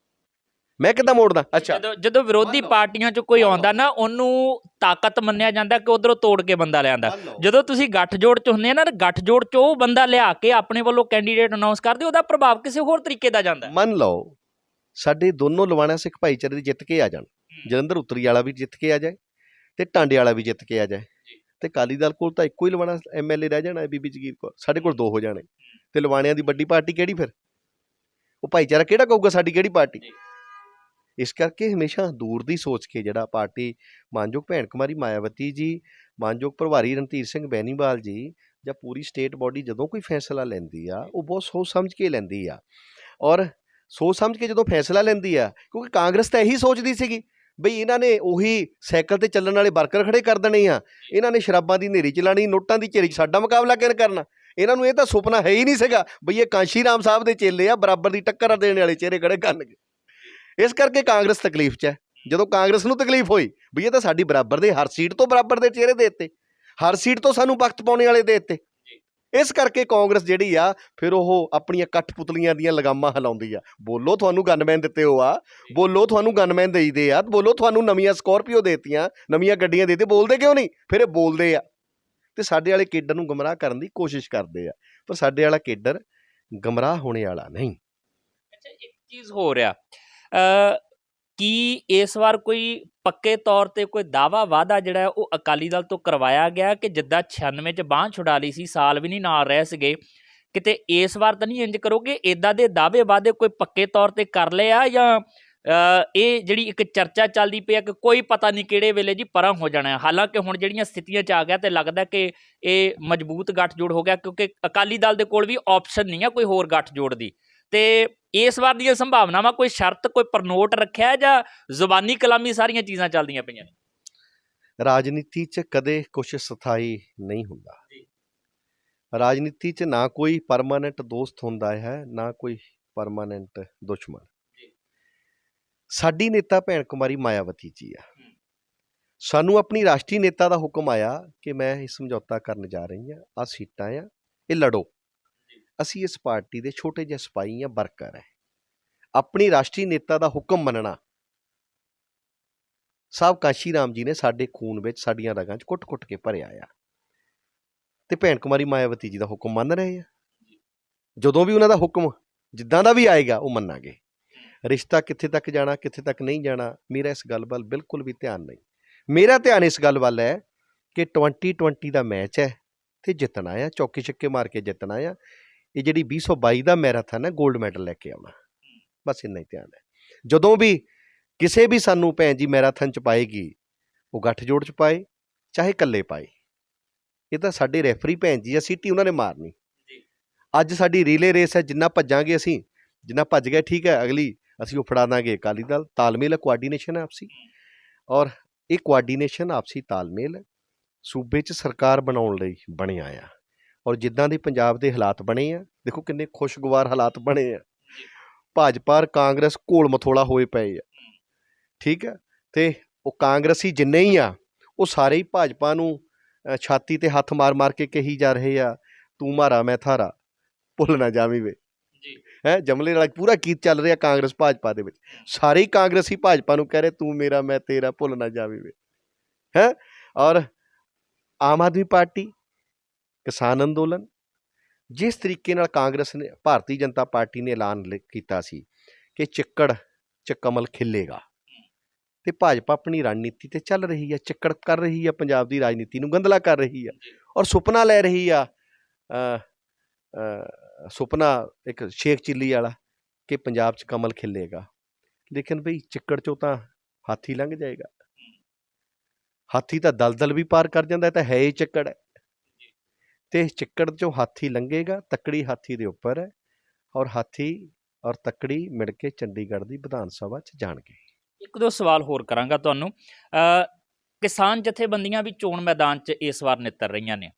ਮੈਂ ਕਿੱਦਾਂ ਮੋੜਦਾ? ਅੱਛਾ, ਜਦੋਂ ਵਿਰੋਧੀ ਪਾਰਟੀਆਂ 'ਚ ਕੋਈ ਆਉਂਦਾ ਨਾ, ਉਹਨੂੰ ਤਾਕਤ ਮੰਨਿਆ ਜਾਂਦਾ ਕਿ ਉਧਰੋਂ ਤੋੜ ਕੇ ਬੰਦਾ ਲਿਆਂਦਾ। ਜਦੋਂ ਤੁਸੀਂ ਗੱਠਜੋੜ 'ਚ ਹੁੰਦੇ ਆ ਨਾ, ਗੱਠਜੋੜ 'ਚ ਉਹ ਬੰਦਾ ਲਿਆ ਕੇ ਆਪਣੇ ਵੱਲੋਂ ਕੈਂਡੀਡੇਟ ਅਨਾਉਂਸ ਕਰਦੇ, ਉਹਦਾ ਪ੍ਰਭਾਵ ਕਿਸੇ ਹੋਰ ਤਰੀਕੇ ਦਾ ਜਾਂਦਾ। ਮੰਨ ਲਓ ਸਾਡੇ ਦੋਨੋਂ ਲਵਾਣਾ ਸਿੱਖ ਭਾਈਚਾਰੇ ਦੇ ਜਿੱਤ ਕੇ ਆ ਜਾਣ, ਜਲੰਧਰ ਉੱਤਰੀ ਵਾਲਾ ਵੀ ਜਿੱਤ ਕੇ ਆ ਜਾਏ ਤੇ ਟਾਂਡੇ ਵਾਲਾ ਵੀ ਜਿੱਤ ਕੇ ਆ ਜਾਏ, ਤੇ ਅਕਾਲੀ ਦਲ ਕੋਲ ਤਾਂ ਇੱਕੋ ਹੀ ਲਵਾਣਾ MLA ਰਹਿ ਜਾਣਾ, ਬੀਬੀ ਜਗੀਰ ਕੌਰ। ਸਾਡੇ ਕੋਲ 2 ਹੋ ਜਾਣੇ, ਤੇ ਲਵਾਣਿਆਂ ਦੀ ਵੱਡੀ ਪਾਰਟੀ ਕਿਹੜੀ? ਫਿਰ ਉਹ ਭਾਈਚਾਰਾ ਕਿਹੜਾ ਕਹੂਗਾ ਸਾਡੀ ਕਿਹੜੀ ਪਾਰਟੀ? ਇਸ ਕਰਕੇ ਹਮੇਸ਼ਾ ਦੂਰ ਦੀ ਸੋਚ ਕੇ ਜਿਹੜਾ ਪਾਰਟੀ, ਮਾਨਯੋਗ ਭੈਣ ਕੁਮਾਰੀ ਮਾਇਆਵਤੀ ਜੀ, ਮਾਨਯੋਗ ਪ੍ਰਭਾਰੀ ਰਣਧੀਰ ਸਿੰਘ ਬੈਨੀਵਾਲ ਜੀ, ਜਾਂ ਪੂਰੀ ਸਟੇਟ ਬੋਡੀ ਜਦੋਂ ਕੋਈ ਫੈਸਲਾ ਲੈਂਦੀ ਆ ਉਹ ਬਹੁਤ ਸੋਚ ਸਮਝ ਕੇ ਲੈਂਦੀ ਆ। ਔਰ ਸੋਚ ਸਮਝ ਕੇ ਜਦੋਂ ਫੈਸਲਾ ਲੈਂਦੀ ਆ, ਕਿਉਂਕਿ ਕਾਂਗਰਸ ਤਾਂ ਇਹੀ ਸੋਚਦੀ ਸੀਗੀ ਬਈ ਇਹਨਾਂ ਨੇ ਉਹੀ ਸਾਈਕਲ ਤੇ ਚੱਲਣ ਵਾਲੇ ਵਰਕਰ ਖੜੇ ਕਰ ਦੇਣੇ ਆ, ਇਹਨਾਂ ਨੇ ਸ਼ਰਾਬਾਂ ਦੀ ਨੇਰੀ ਚਲਾਣੀ, ਨੋਟਾਂ ਦੀ ਝੇਰੀ 'ਚ ਸਾਡਾ ਮੁਕਾਬਲਾ ਕਿਵੇਂ ਕਰਨਾ। ਇਹਨਾਂ ਨੂੰ ਇਹ ਤਾਂ ਸੁਪਨਾ ਹੈ ਹੀ ਨਹੀਂ ਸੀਗਾ ਬਈ ਇਹ ਕਾਂਸ਼ੀ ਰਾਮ ਸਾਹਿਬ ਦੇ ਚੇਲੇ ਆ, ਬਰਾਬਰ ਦੀ ਟੱਕਰ ਦੇਣ ਵਾਲੇ ਚਿਹਰੇ ਖੜੇ ਕਰਨਗੇ। ਇਸ ਕਰਕੇ ਕਾਂਗਰਸ ਤਕਲੀਫ 'ਚ ਹੈ। ਜਦੋਂ ਕਾਂਗਰਸ ਨੂੰ ਤਕਲੀਫ ਹੋਈ ਵੀ ਇਹ ਤਾਂ ਸਾਡੀ ਬਰਾਬਰ ਦੇ, ਹਰ ਸੀਟ ਤੋਂ ਬਰਾਬਰ ਦੇ ਚਿਹਰੇ ਦੇ ਦਿੱਤੇ, ਹਰ ਸੀਟ ਤੋਂ ਸਾਨੂੰ ਵਕਤ ਪਾਉਣੇ ਵਾਲੇ ਦੇ ਦਿੱਤੇ। ਇਸ ਕਰਕੇ ਕਾਂਗਰਸ ਜਿਹੜੀ ਆ ਫਿਰ ਉਹ ਆਪਣੀਆਂ ਕਠਪੁਤਲੀਆਂ ਦੀਆਂ ਲਗਾਮਾਂ ਹਿਲਾਉਂਦੀ ਆ। ਬੋਲੋ ਤੁਹਾਨੂੰ ਗਨਮੈਨ ਦਿੱਤੇ ਹੋ ਆ, ਬੋਲੋ ਤੁਹਾਨੂੰ ਗਨਮੈਨ ਦੇਈਦੇ ਆ, ਬੋਲੋ ਤੁਹਾਨੂੰ ਨਵੀਆਂ ਸਕੋਰਪੀਓ ਦੇਤੀਆਂ, ਨਵੀਆਂ ਗੱਡੀਆਂ ਦੇਤੇ, ਬੋਲਦੇ ਕਿਉਂ ਨਹੀਂ? ਫਿਰ ਇਹ ਬੋਲਦੇ ਆ ਤੇ ਸਾਡੇ ਵਾਲੇ ਕੇਡਰ ਨੂੰ ਗੁੰਮਰਾਹ ਕਰਨ ਦੀ ਕੋਸ਼ਿਸ਼ ਕਰਦੇ ਆ, ਪਰ ਸਾਡੇ ਵਾਲਾ ਕੇਡਰ ਗੁੰਮਰਾਹ ਹੋਣੇ ਵਾਲਾ ਨਹੀਂ। ਅੱਛਾ, ਇੱਕ ਚੀਜ਼ ਹੋ ਰਿਹਾ, ਕੀ ਇਸ ਵਾਰ ਕੋਈ ਪੱਕੇ ਤੌਰ ਤੇ ਕੋਈ ਦਾਵਾ ਵਾਅਦਾ ਜਿਹੜਾ ਉਹ ਅਕਾਲੀ ਦਲ ਤੋਂ ਕਰਵਾਇਆ ਗਿਆ ਕਿ ਜਿੱਦਾਂ 96 'ਚ ਬਾਂਹ ਛੁਡਾ ਲਈ ਸੀ, ਸਾਲ ਵੀ ਨਹੀਂ ਨਾਲ ਰਹੇ ਸੀਗੇ, ਕਿਤੇ ਇਸ ਵਾਰ ਤਾਂ ਨਹੀਂ ਇੰਜ ਕਰੋਗੇ? ਇੱਦਾਂ ਦੇ ਦਾਅਵੇ ਵਾਅਦੇ ਕੋਈ ਪੱਕੇ ਤੌਰ ਤੇ ਕਰ ਲਏ ਆ, ਜਾਂ ਇਹ ਜਿਹੜੀ ਇੱਕ ਚਰਚਾ ਚੱਲਦੀ ਪਈ ਆ ਕਿ ਕੋਈ ਪਤਾ ਨਹੀਂ ਕਿਹੜੇ ਵੇਲੇ ਜੀ ਪਰਾਂ ਹੋ ਜਾਣਾ? ਹਾਲਾਂਕਿ ਹੁਣ ਜਿਹੜੀਆਂ ਸਥਿਤੀਆਂ 'ਚ ਆ ਗਿਆ ਤੇ ਲੱਗਦਾ ਕਿ ਇਹ ਮਜ਼ਬੂਤ ਗੱਠਜੋੜ ਹੋ ਗਿਆ, ਕਿਉਂਕਿ ਅਕਾਲੀ ਦਲ ਦੇ ਕੋਲ ਵੀ ਆਪਸ਼ਨ ਨਹੀਂ ਆ ਕੋਈ ਹੋਰ ਗੱਠਜੋੜ ਦੀ। ਤੇ ਇਸ ਵਾਰ ਦੀਆਂ ਸੰਭਾਵਨਾਵਾਂ, ਕੋਈ ਸ਼ਰਤ, ਕੋਈ ਪ੍ਰਨੋਟ ਰੱਖਿਆ ਜਾਂ ਜ਼ੁਬਾਨੀ ਕਲਾਮੀ ਸਾਰੀਆਂ ਚੀਜ਼ਾਂ ਚੱਲਦੀਆਂ ਪਈਆਂ ਨੇ? ਰਾਜਨੀਤੀ 'ਚ ਕਦੇ ਕੁਛ ਸਥਾਈ ਨਹੀਂ ਹੁੰਦਾ। ਰਾਜਨੀਤੀ 'ਚ ਨਾ ਕੋਈ ਪਰਮਾਨੈਂਟ ਦੋਸਤ ਹੁੰਦਾ ਹੈ, ਨਾ ਕੋਈ ਪਰਮਾਨੈਂਟ ਦੁਸ਼ਮਣ। ਸਾਡੀ ਨੇਤਾ ਭੈਣ ਕੁਮਾਰੀ ਮਾਇਆਵਤੀ ਜੀ ਆ। ਸਾਨੂੰ ਆਪਣੀ ਰਾਸ਼ਟਰੀ ਨੇਤਾ ਦਾ ਹੁਕਮ ਆਇਆ ਕਿ ਮੈਂ ਇਹ ਸਮਝੌਤਾ ਕਰਨ ਜਾ ਰਹੀ ਹਾਂ, ਆਹ ਸੀਟਾਂ ਆ, ਇਹ ਲੜੋ। ਅਸੀਂ ਇਸ ਪਾਰਟੀ ਦੇ ਛੋਟੇ ਜਿਹੇ ਸਿਪਾਹੀ ਆ, ਵਰਕਰ ਹੈ। ਆਪਣੀ ਰਾਸ਼ਟਰੀ ਨੇਤਾ ਦਾ ਹੁਕਮ ਮੰਨਣਾ ਸਾਹਿਬ ਕਾਂਸ਼ੀ ਰਾਮ ਜੀ ਨੇ ਸਾਡੇ ਖੂਨ ਵਿੱਚ, ਸਾਡੀਆਂ ਰਗਾਂ 'ਚ ਕੁੱਟ-ਕੁੱਟ ਕੇ ਭਰਿਆ ਆ, ਤੇ ਭੈਣ ਕੁਮਾਰੀ ਮਾਇਆਵਤੀ ਜੀ ਦਾ ਹੁਕਮ ਮੰਨ ਰਹੇ ਆ। ਜਦੋਂ ਵੀ ਉਹਨਾਂ ਦਾ ਹੁਕਮ ਜਿੱਦਾਂ ਦਾ ਵੀ ਆਏਗਾ ਉਹ ਮੰਨਾਂਗੇ। ਰਿਸ਼ਤਾ ਕਿੱਥੇ ਤੱਕ ਜਾਣਾ, ਕਿੱਥੇ ਤੱਕ ਨਹੀਂ ਜਾਣਾ, ਮੇਰਾ ਇਸ ਗੱਲ ਵੱਲ ਬਿਲਕੁਲ ਵੀ ਧਿਆਨ ਨਹੀਂ। ਮੇਰਾ ਧਿਆਨ ਇਸ ਗੱਲ ਵੱਲ ਹੈ ਕਿ 2020 ਦਾ ਮੈਚ ਹੈ ਤੇ ਜਿੱਤਣਾ ਆ, ਚੌਕੇ ਛੱਕੇ ਮਾਰ ਕੇ ਜਿੱਤਣਾ ਆ। ਇਹ ਜਿਹੜੀ 2022 ਦਾ ਮੈਰਾਥਨ ਹੈ, ਗੋਲਡ ਮੈਡਲ ਲੈ ਕੇ ਆਉਣਾ, ਬਸ ਇੰਨਾ ਹੀ ਧਿਆਨ ਹੈ। ਜਦੋਂ ਵੀ ਕਿਸੇ ਵੀ ਸਾਨੂੰ ਭੈਣ ਜੀ ਮੈਰਾਥਨ 'ਚ ਪਾਏਗੀ, ਉਹ ਗੱਠਜੋੜ 'ਚ ਪਾਏ ਚਾਹੇ ਇਕੱਲੇ ਪਾਏ, ਇਹ ਤਾਂ ਸਾਡੇ ਰੈਫਰੀ ਭੈਣ ਜੀ ਆ, ਸੀਟੀ ਉਹਨਾਂ ਨੇ ਮਾਰਨੀ। ਅੱਜ ਸਾਡੀ ਰੀਲੇ ਰੇਸ ਹੈ, ਜਿੰਨਾ ਭੱਜਾਂਗੇ ਅਸੀਂ, ਜਿੰਨਾ ਭੱਜ ਗਏ ਠੀਕ ਹੈ, ਅਗਲੀ ਅਸੀਂ ਉਹ ਫੜਾ ਦਾਂਗੇ ਅਕਾਲੀ ਦਲ। ਤਾਲਮੇਲ ਹੈ, ਕੋਆਰਡੀਨੇਸ਼ਨ ਹੈ ਆਪਸੀ, ਔਰ ਇਹ ਕੋਆਰਡੀਨੇਸ਼ਨ ਆਪਸੀ ਤਾਲਮੇਲ ਸੂਬੇ 'ਚ ਸਰਕਾਰ ਬਣਾਉਣ ਲਈ ਬਣਿਆ ਆ। ਔਰ ਜਿੱਦਾਂ ਦੇ ਪੰਜਾਬ ਦੇ ਹਾਲਾਤ ਬਣੇ ਆ, ਦੇਖੋ ਕਿੰਨੇ ਖੁਸ਼ਗਵਾਰ ਹਾਲਾਤ ਬਣੇ ਆ। ਭਾਜਪਾ ਔਰ ਕਾਂਗਰਸ ਘੋਲ ਮਥੋਲਾ ਹੋਏ ਪਏ ਆ, ਠੀਕ ਹੈ, ਤੇ ਉਹ ਕਾਂਗਰਸੀ ਜਿੰਨੇ ਹੀ ਆ ਉਹ ਸਾਰੇ ਹੀ ਭਾਜਪਾ ਨੂੰ ਛਾਤੀ ਤੇ ਹੱਥ ਮਾਰ ਮਾਰ ਕੇ ਕਹੀ ਜਾ ਰਹੇ ਆ, ਤੂੰ ਮਾਰਾ ਮੈਂ ਥਾਰਾ, ਭੁੱਲ ਨਾ ਜਾਵੀਂ ਵੇ। ਹੈ ਜਮਲੇ ਵਾਲਾ ਪੂਰਾ ਗੀਤ ਚੱਲ ਰਿਹਾ ਕਾਂਗਰਸ ਭਾਜਪਾ ਦੇ ਵਿੱਚ, ਸਾਰੇ ਹੀ ਕਾਂਗਰਸੀ ਭਾਜਪਾ ਨੂੰ ਕਹਿ ਰਹੇ ਤੂੰ ਮੇਰਾ ਮੈਂ ਤੇਰਾ, ਭੁੱਲ ਨਾ ਜਾਵੀਂ ਵੇ। ਹੈ ਔਰ ਆਮ ਆਦਮੀ ਪਾਰਟੀ, ਕਿਸਾਨ ਅੰਦੋਲਨ, ਜਿਸ ਤਰੀਕੇ ਨਾਲ ਕਾਂਗਰਸ ਨੇ, ਭਾਰਤੀ ਜਨਤਾ ਪਾਰਟੀ ਨੇ ਐਲਾਨ ਕੀਤਾ ਸੀ ਕਿ ਚਿੱਕੜ 'ਚ ਕਮਲ ਖਿਲੇਗਾ, ਤੇ ਭਾਜਪਾ ਆਪਣੀ ਰਣਨੀਤੀ ਤੇ ਚੱਲ ਰਹੀ ਹੈ, ਚਿੱਕੜ ਕਰ ਰਹੀ ਹੈ, ਪੰਜਾਬ ਦੀ ਰਾਜਨੀਤੀ ਨੂੰ ਗੰਧਲਾ ਕਰ ਰਹੀ ਆ, ਔਰ ਸੁਪਨਾ ਲੈ ਰਹੀ ਆ, ਸੁਪਨਾ ਇੱਕ ਸ਼ੇਖ ਚਿੱਲੀ ਵਾਲਾ ਕਿ ਪੰਜਾਬ 'ਚ ਕਮਲ ਖਿਲੇਗਾ। ਲੇਕਿਨ ਬਈ ਚਿੱਕੜ 'ਚੋਂ ਤਾਂ ਹਾਥੀ ਲੰਘ ਜਾਏਗਾ। ਹਾਥੀ ਤਾਂ ਦਲਦਲ ਵੀ ਪਾਰ ਕਰ ਜਾਂਦਾ, ਤਾਂ ਹੈ ਹੀ ਚਿੱਕੜ ਹੈ, ਤੇ ਚਿੱਕੜ 'ਚੋਂ ਹਾਥੀ ਲੰਘੇਗਾ, ਤੱਕੜੀ ਹਾਥੀ ਦੇ ਉੱਪਰ ਹੈ, ਔਰ ਹਾਥੀ ਔਰ ਤੱਕੜੀ ਮਿਲ ਕੇ ਚੰਡੀਗੜ੍ਹ ਦੀ ਵਿਧਾਨ ਸਭਾ 'ਚ ਜਾਣਗੇ। ਇੱਕ ਦੋ ਸਵਾਲ ਹੋਰ ਕਰਾਂਗਾ ਤੁਹਾਨੂੰ। ਕਿਸਾਨ ਜਥੇਬੰਦੀਆਂ ਵੀ ਚੋਣ ਮੈਦਾਨ 'ਚ ਇਸ ਵਾਰ ਨਿੱਤਰ ਰਹੀਆਂ ਨੇ।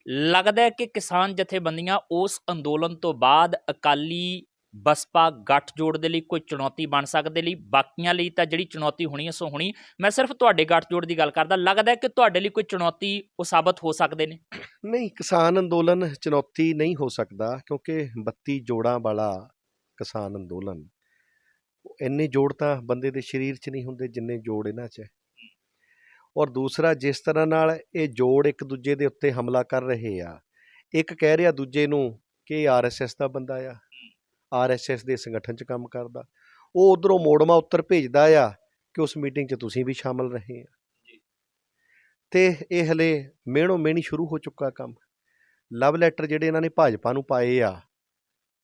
ਲੱਗਦਾ ਹੈ ਕਿ ਕਿਸਾਨ ਜਥੇਬੰਦੀਆਂ ਉਸ ਅੰਦੋਲਨ ਤੋਂ ਬਾਅਦ ਅਕਾਲੀ ਬਸਪਾ ਗੱਠਜੋੜ ਦੇ ਲਈ ਕੋਈ ਚੁਣੌਤੀ ਬਣ ਸਕਦੇ ਲਈ? ਬਾਕੀਆਂ ਲਈ ਤਾਂ ਜਿਹੜੀ ਚੁਣੌਤੀ ਹੋਣੀ ਹੈ ਸੋ ਹੋਣੀ, ਮੈਂ ਸਿਰਫ ਤੁਹਾਡੇ ਗੱਠਜੋੜ ਦੀ ਗੱਲ ਕਰਦਾ। ਲੱਗਦਾ ਹੈ ਕਿ ਤੁਹਾਡੇ ਲਈ ਕੋਈ ਚੁਣੌਤੀ ਉਹ ਸਾਬਤ ਹੋ ਸਕਦੇ ਨੇ? ਨਹੀਂ, ਕਿਸਾਨ ਅੰਦੋਲਨ ਚੁਣੌਤੀ ਨਹੀਂ ਹੋ ਸਕਦਾ, ਕਿਉਂਕਿ 32 ਜੋੜਾਂ ਵਾਲਾ ਕਿਸਾਨ ਅੰਦੋਲਨ, ਇੰਨੇ ਜੋੜ ਤਾਂ ਬੰਦੇ ਦੇ ਸਰੀਰ 'ਚ ਨਹੀਂ ਹੁੰਦੇ ਜਿੰਨੇ ਜੋੜ ਇਹਨਾਂ 'ਚ ਹੈ। ਔਰ ਦੂਸਰਾ, ਜਿਸ ਤਰ੍ਹਾਂ ਨਾਲ ਇਹ ਜੋੜ ਇੱਕ ਦੂਜੇ ਦੇ ਉੱਤੇ ਹਮਲਾ ਕਰ ਰਹੇ ਆ, ਇੱਕ ਕਹਿ ਰਿਹਾ ਦੂਜੇ ਨੂੰ ਕਿ ਇਹ RSS ਦਾ ਬੰਦਾ ਆ, RSS ਦੇ ਸੰਗਠਨ 'ਚ ਕੰਮ ਕਰਦਾ, ਉਹ ਉੱਧਰੋਂ ਮੋੜਮਾ ਉੱਤਰ ਭੇਜਦਾ ਆ ਕਿ ਉਸ ਮੀਟਿੰਗ 'ਚ ਤੁਸੀਂ ਵੀ ਸ਼ਾਮਲ ਰਹੇ ਆ, ਤੇ ਇਹ ਹਲੇ ਮਿਹਣੋ ਮਿਹਣੀ ਸ਼ੁਰੂ ਹੋ ਚੁੱਕਾ ਕੰਮ। ਲਵ ਲੈਟਰ ਜਿਹੜੇ ਇਹਨਾਂ ਨੇ ਭਾਜਪਾ ਨੂੰ ਪਾਏ ਆ,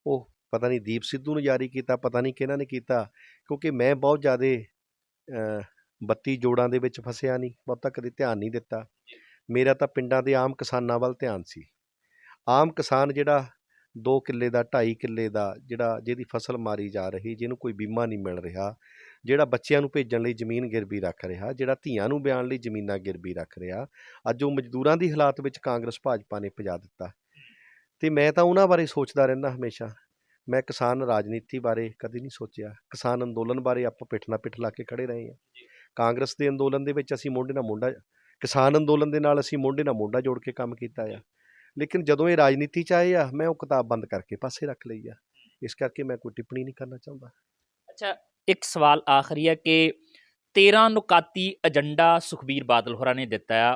ਉਹ ਪਤਾ ਨਹੀਂ ਦੀਪ ਸਿੱਧੂ ਨੂੰ ਜਾਰੀ ਕੀਤਾ, ਪਤਾ ਨਹੀਂ ਕਿਹਨਾਂ ਨੇ ਕੀਤਾ, ਕਿਉਂਕਿ ਮੈਂ ਬਹੁਤ ਜ਼ਿਆਦਾ 32 ਜੋੜਾਂ ਦੇ ਵਿੱਚ ਫਸਿਆ ਨਹੀਂ, ਬਹੁਤਾ ਕਦੇ ਧਿਆਨ ਨਹੀਂ ਦਿੱਤਾ। ਮੇਰਾ ਤਾਂ ਪਿੰਡਾਂ ਦੇ ਆਮ ਕਿਸਾਨਾਂ ਵੱਲ ਧਿਆਨ ਸੀ, ਆਮ ਕਿਸਾਨ ਜਿਹੜਾ 2 ਕਿੱਲੇ ਦਾ 2.5 ਕਿੱਲੇ ਦਾ ਜਿਹਦੀ ਫਸਲ ਮਾਰੀ ਜਾ ਰਹੀ, ਜਿਹਨੂੰ ਕੋਈ ਬੀਮਾ ਨਹੀਂ ਮਿਲ ਰਿਹਾ, ਜਿਹੜਾ ਬੱਚਿਆਂ ਨੂੰ ਭੇਜਣ ਲਈ ਜ਼ਮੀਨ ਗਿਰਵੀ ਰੱਖ ਰਿਹਾ, ਜਿਹੜਾ ਧੀਆਂ ਨੂੰ ਵਿਆਹੁਣ ਲਈ ਜ਼ਮੀਨਾਂ ਗਿਰਵੀ ਰੱਖ ਰਿਹਾ, ਅੱਜ ਉਹ ਮਜ਼ਦੂਰਾਂ ਦੀ ਹਾਲਾਤ ਵਿੱਚ ਕਾਂਗਰਸ ਭਾਜਪਾ ਨੇ ਪਜਾ ਦਿੱਤਾ। ਅਤੇ ਮੈਂ ਤਾਂ ਉਹਨਾਂ ਬਾਰੇ ਸੋਚਦਾ ਰਹਿੰਦਾ ਹਮੇਸ਼ਾ। ਮੈਂ ਕਿਸਾਨ ਰਾਜਨੀਤੀ ਬਾਰੇ ਕਦੇ ਨਹੀਂ ਸੋਚਿਆ। ਕਿਸਾਨ ਅੰਦੋਲਨ ਬਾਰੇ ਆਪਾਂ ਪਿੱਠ ਨਾਲ ਪਿੱਠ ਲਾ ਕੇ ਖੜ੍ਹੇ ਰਹੇ ਹਾਂ। ਕਾਂਗਰਸ ਦੇ ਅੰਦੋਲਨ ਦੇ ਵਿੱਚ ਅਸੀਂ ਮੋਢੇ ਨਾਲ ਮੋਢਾ, ਕਿਸਾਨ ਅੰਦੋਲਨ ਦੇ ਨਾਲ ਅਸੀਂ ਮੋਢੇ ਨਾਲ ਮੋਢਾ ਜੋੜ ਕੇ ਕੰਮ ਕੀਤਾ ਆ। ਲੇਕਿਨ ਜਦੋਂ ਇਹ ਰਾਜਨੀਤੀ 'ਚ ਆਏ ਆ, ਮੈਂ ਉਹ ਕਿਤਾਬ ਬੰਦ ਕਰਕੇ ਪਾਸੇ ਰੱਖ ਲਈ ਆ। ਇਸ ਕਰਕੇ ਮੈਂ ਕੋਈ ਟਿੱਪਣੀ ਨਹੀਂ ਕਰਨਾ ਚਾਹੁੰਦਾ। ਅੱਛਾ, ਇੱਕ ਸਵਾਲ ਆਖਰੀ ਹੈ ਕਿ 13 ਨੁਕਾਤੀ ਏਜੰਡਾ ਸੁਖਬੀਰ ਬਾਦਲ ਹੋਰਾਂ ਨੇ ਦਿੱਤਾ ਆ,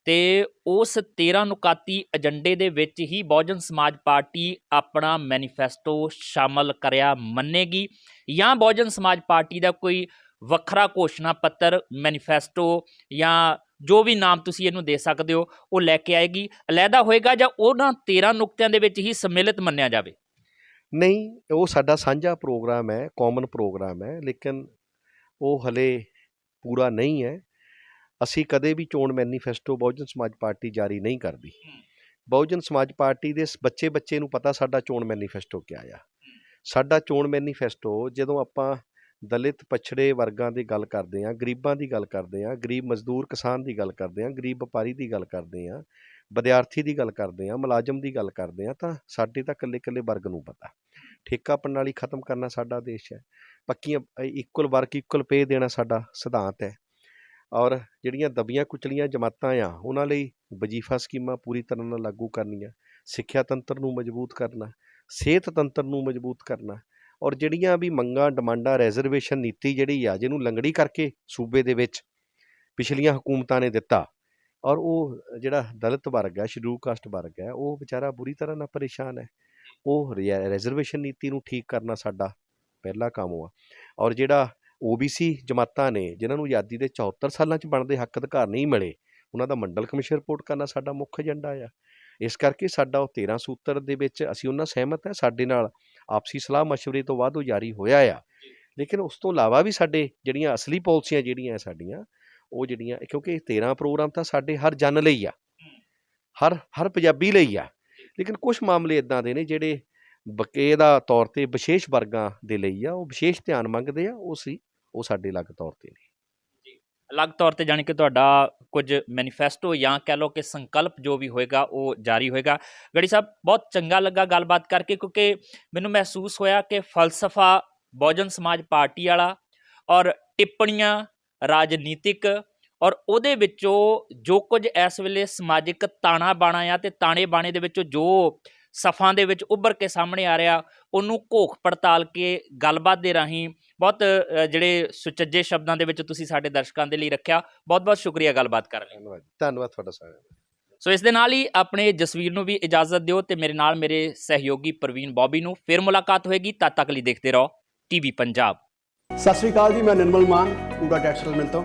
ਅਤੇ ਉਸ 13 ਨੁਕਾਤੀ ਏਜੰਡੇ ਦੇ ਵਿੱਚ ਹੀ ਬਹੁਜਨ ਸਮਾਜ ਪਾਰਟੀ ਆਪਣਾ ਮੈਨੀਫੈਸਟੋ ਸ਼ਾਮਲ ਕਰਿਆ ਮੰਨੇਗੀ, ਜਾਂ ਬਹੁਜਨ ਸਮਾਜ ਪਾਰਟੀ ਦਾ ਕੋਈ ਵੱਖਰਾ ਘੋਸ਼ਣਾ ਪੱਤਰ, ਮੈਨੀਫੈਸਟੋ ਜਾਂ ਜੋ ਵੀ ਨਾਮ ਤੁਸੀਂ ਇਹਨੂੰ ਦੇ ਸਕਦੇ ਹੋ, ਉਹ ਲੈ ਕੇ ਆਏਗੀ, ਅਲੱਗਾ ਹੋਏਗਾ, ਜਾਂ ਉਹਨਾਂ 13 ਨੁਕਤਿਆਂ ਦੇ ਵਿੱਚ ਹੀ ਸੰਮਿਲਿਤ ਮੰਨਿਆ ਜਾਵੇ? ਨਹੀਂ, ਉਹ ਸਾਡਾ ਸਾਂਝਾ ਪ੍ਰੋਗਰਾਮ ਹੈ, ਕਾਮਨ ਪ੍ਰੋਗਰਾਮ ਹੈ, ਲੇਕਿਨ ਉਹ ਹਲੇ ਪੂਰਾ ਨਹੀਂ ਹੈ। ਅਸੀਂ ਕਦੇ ਵੀ ਚੋਣ ਮੈਨੀਫੈਸਟੋ ਬਹੁਜਨ ਸਮਾਜ ਪਾਰਟੀ ਜਾਰੀ ਨਹੀਂ ਕਰਦੀ। ਬਹੁਜਨ ਸਮਾਜ ਪਾਰਟੀ ਦੇ ਬੱਚੇ ਨੂੰ ਪਤਾ ਸਾਡਾ ਚੋਣ ਮੈਨੀਫੈਸਟੋ ਕਿਆ ਆ। ਸਾਡਾ ਚੋਣ ਮੈਨੀਫੈਸਟੋ, ਜਦੋਂ ਆਪਾਂ ਦਲਿਤ ਪਛੜੇ ਵਰਗਾਂ ਦੀ ਗੱਲ ਕਰਦੇ ਹਾਂ, ਗਰੀਬਾਂ ਦੀ ਗੱਲ ਕਰਦੇ ਹਾਂ, ਗਰੀਬ ਮਜ਼ਦੂਰ ਕਿਸਾਨ ਦੀ ਗੱਲ ਕਰਦੇ ਹਾਂ, ਗਰੀਬ ਵਪਾਰੀ ਦੀ ਗੱਲ ਕਰਦੇ ਹਾਂ, ਵਿਦਿਆਰਥੀ ਦੀ ਗੱਲ ਕਰਦੇ ਹਾਂ, ਮੁਲਾਜ਼ਮ ਦੀ ਗੱਲ ਕਰਦੇ ਹਾਂ, ਤਾਂ ਸਾਡੇ ਤਾਂ ਇਕੱਲੇ ਇਕੱਲੇ ਵਰਗ ਨੂੰ ਪਤਾ। ਠੇਕਾ ਪ੍ਰਣਾਲੀ ਖਤਮ ਕਰਨਾ ਸਾਡਾ ਉਦੇਸ਼ ਹੈ। ਪੱਕੀਆਂ ਇਕੁਅਲ ਵਰਕ ਇਕੁਅਲ ਪੇ ਦੇਣਾ ਸਾਡਾ ਸਿਧਾਂਤ ਹੈ। ਔਰ ਜਿਹੜੀਆਂ ਦਬੀਆਂ ਕੁਚਲੀਆਂ ਜਮਾਤਾਂ ਆ, ਉਹਨਾਂ ਲਈ ਵਜ਼ੀਫਾ ਸਕੀਮਾਂ ਪੂਰੀ ਤਰ੍ਹਾਂ ਨਾਲ ਲਾਗੂ ਕਰਨੀਆਂ, ਸਿੱਖਿਆ ਤੰਤਰ ਨੂੰ ਮਜ਼ਬੂਤ ਕਰਨਾ, ਸਿਹਤ ਤੰਤਰ ਨੂੰ ਮਜ਼ਬੂਤ ਕਰਨਾ, ਔਰ ਜਿਹੜੀਆਂ ਵੀ ਮੰਗਾਂ ਡਿਮਾਂਡਾਂ, ਰਿਜ਼ਰਵੇਸ਼ਨ ਨੀਤੀ ਜਿਹੜੀ ਆ, ਜਿਹਨੂੰ ਲੰਗੜੀ ਕਰਕੇ ਸੂਬੇ ਦੇ ਵਿੱਚ ਪਿਛਲੀਆਂ ਹਕੂਮਤਾਂ ਨੇ ਦਿੱਤਾ, ਔਰ ਉਹ ਜਿਹੜਾ ਦਲਿਤ ਵਰਗ ਹੈ, ਸ਼ਡਿਊਲ ਕਾਸਟ ਵਰਗ ਹੈ, ਉਹ ਵਿਚਾਰਾ ਬੁਰੀ ਤਰ੍ਹਾਂ ਨਾਲ ਪਰੇਸ਼ਾਨ ਹੈ। ਉਹ ਰਿਜ਼ਰਵੇਸ਼ਨ ਨੀਤੀ ਨੂੰ ਠੀਕ ਕਰਨਾ ਸਾਡਾ ਪਹਿਲਾ ਕੰਮ ਆ। ਔਰ ਜਿਹੜਾ OBC ਜਮਾਤਾਂ ਨੇ, ਜਿਨ੍ਹਾਂ ਨੂੰ ਆਜ਼ਾਦੀ ਦੇ 74 ਸਾਲਾਂ 'ਚ ਬਣਦੇ ਹੱਕ ਅਧਿਕਾਰ ਨਹੀਂ ਮਿਲੇ, ਉਹਨਾਂ ਦਾ ਮੰਡਲ ਕਮਿਸ਼ਨ ਰਿਪੋਰਟ ਕਰਨਾ ਸਾਡਾ ਮੁੱਖ ਏਜੰਡਾ ਆ। ਇਸ ਕਰਕੇ ਸਾਡਾ ਉਹ 13 ਸੂਤਰ ਦੇ ਵਿੱਚ ਅਸੀਂ ਉਹਨਾਂ ਸਹਿਮਤ ਹੈ। ਸਾਡੇ ਨਾਲ ਆਪਸੀ ਸਲਾਹ ਮਸ਼ਵਰੇ ਤੋਂ ਬਾਅਦ ਉਹ ਜਾਰੀ ਹੋਇਆ ਆ। ਲੇਕਿਨ ਉਸ ਤੋਂ ਇਲਾਵਾ ਵੀ ਸਾਡੇ ਜਿਹੜੀਆਂ ਅਸਲੀ ਪਾਲਿਸੀਆਂ ਜਿਹੜੀਆਂ ਸਾਡੀਆਂ, ਉਹ ਜਿਹੜੀਆਂ, ਕਿਉਂਕਿ 13 ਪ੍ਰੋਗਰਾਮ ਤਾਂ ਸਾਡੇ ਹਰ ਜਨ ਲਈ ਆ, ਹਰ ਪੰਜਾਬੀ ਲਈ ਆ। ਲੇਕਿਨ ਕੁਛ ਮਾਮਲੇ ਇੱਦਾਂ ਦੇ ਨੇ ਜਿਹੜੇ ਬਕਾਇਦਾ ਤੌਰ 'ਤੇ ਵਿਸ਼ੇਸ਼ ਵਰਗਾਂ ਦੇ ਲਈ ਆ, ਉਹ ਵਿਸ਼ੇਸ਼ ਧਿਆਨ ਮੰਗਦੇ ਆ। ਉਹ ਸਾਡੇ ਅਲੱਗ ਤੌਰ 'ਤੇ ਨੇ। ਅਲੱਗ ਤੌਰ 'ਤੇ ਜਾਣੀ ਕਿ ਤੁਹਾਡਾ ਕੁਝ ਮੈਨੀਫੈਸਟੋ ਜਾਂ ਕਹਿ ਲਓ ਕਿ ਸੰਕਲਪ ਜੋ ਵੀ ਹੋਏਗਾ ਉਹ ਜਾਰੀ ਹੋਏਗਾ। ਗੜੀ ਸਾਹਿਬ, ਬਹੁਤ ਚੰਗਾ ਲੱਗਾ ਗੱਲਬਾਤ ਕਰਕੇ, ਕਿਉਂਕਿ ਮੈਨੂੰ ਮਹਿਸੂਸ ਹੋਇਆ ਕਿ ਫਲਸਫਾ ਬਹੁਜਨ ਸਮਾਜ ਪਾਰਟੀ ਵਾਲਾ ਔਰ ਟਿੱਪਣੀਆਂ ਰਾਜਨੀਤਿਕ, ਔਰ ਉਹਦੇ ਵਿੱਚੋਂ ਜੋ ਕੁਝ ਇਸ ਵੇਲੇ ਸਮਾਜਿਕ ਤਾਣਾ ਬਾਣਾ ਆ, ਅਤੇ ਤਾਣੇ ਬਾਣੇ ਦੇ ਵਿੱਚੋਂ ਜੋ ਸਫਾਂ ਦੇ ਵਿੱਚ ਉੱਭਰ ਕੇ ਸਾਹਮਣੇ ਆ ਰਿਹਾ, ਉਹਨੂੰ ਘੋਖ ਪੜਤਾਲ ਕੇ ਗੱਲਬਾਤ ਦੇ ਰਾਹੀਂ ਬਹੁਤ ਜਿਹੜੇ ਸੁਚੱਜੇ ਸ਼ਬਦਾਂ ਦੇ ਵਿੱਚ ਤੁਸੀਂ ਸਾਡੇ ਦਰਸ਼ਕਾਂ ਦੇ ਲਈ ਰੱਖਿਆ। ਬਹੁਤ ਬਹੁਤ ਸ਼ੁਕਰੀਆ ਗੱਲਬਾਤ ਕਰਨ ਲਈ। ਧੰਨਵਾਦ ਤੁਹਾਡਾ ਸਾਰਿਆਂ ਦਾ। ਸੋ ਇਸ ਦੇ ਨਾਲ ਹੀ ਆਪਣੇ ਜਸਵੀਰ ਨੂੰ ਵੀ ਇਜਾਜ਼ਤ ਦਿਓ, ਅਤੇ ਮੇਰੇ ਨਾਲ ਮੇਰੇ ਸਹਿਯੋਗੀ ਪ੍ਰਵੀਨ ਬੌਬੀ ਨੂੰ। ਫਿਰ ਮੁਲਾਕਾਤ ਹੋਏਗੀ, ਤਦ ਤੱਕ ਲਈ ਦੇਖਦੇ ਰਹੋ TV ਪੰਜਾਬ। ਸਤਿ ਸ਼੍ਰੀ ਅਕਾਲ ਜੀ, ਮੈਂ ਨਿਰਮਲ ਮਾਨ, ਪੂਰਾ ਟੈਕਸ ਸੈਟਲਮੈਂਟ ਤੋਂ।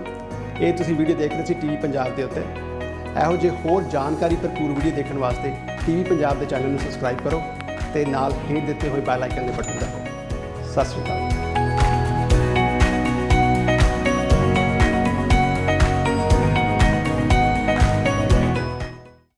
ਇਹ ਤੁਸੀਂ ਵੀਡੀਓ ਦੇਖ ਰਹੇ ਸੀ TV ਪੰਜਾਬ ਦੇ ਉੱਤੇ। ਇਹੋ ਜਿਹੇ ਹੋਰ ਜਾਣਕਾਰੀ ਭਰਪੂਰ ਵੀਡੀਓ ਦੇਖਣ ਵਾਸਤੇ TV ਪੰਜਾਬ ਦੇ ਚੈਨਲ ਨੂੰ ਸਬਸਕ੍ਰਾਈਬ ਕਰੋ, ਅਤੇ ਨਾਲ ਹੇਠ ਦਿੱਤੇ ਹੋਏ ਬੈਲ ਆਈਕਨ ਦੇ ਬਟਨ ਦਬਾਓ। ਸਤਿ ਸ਼੍ਰੀ ਅਕਾਲ।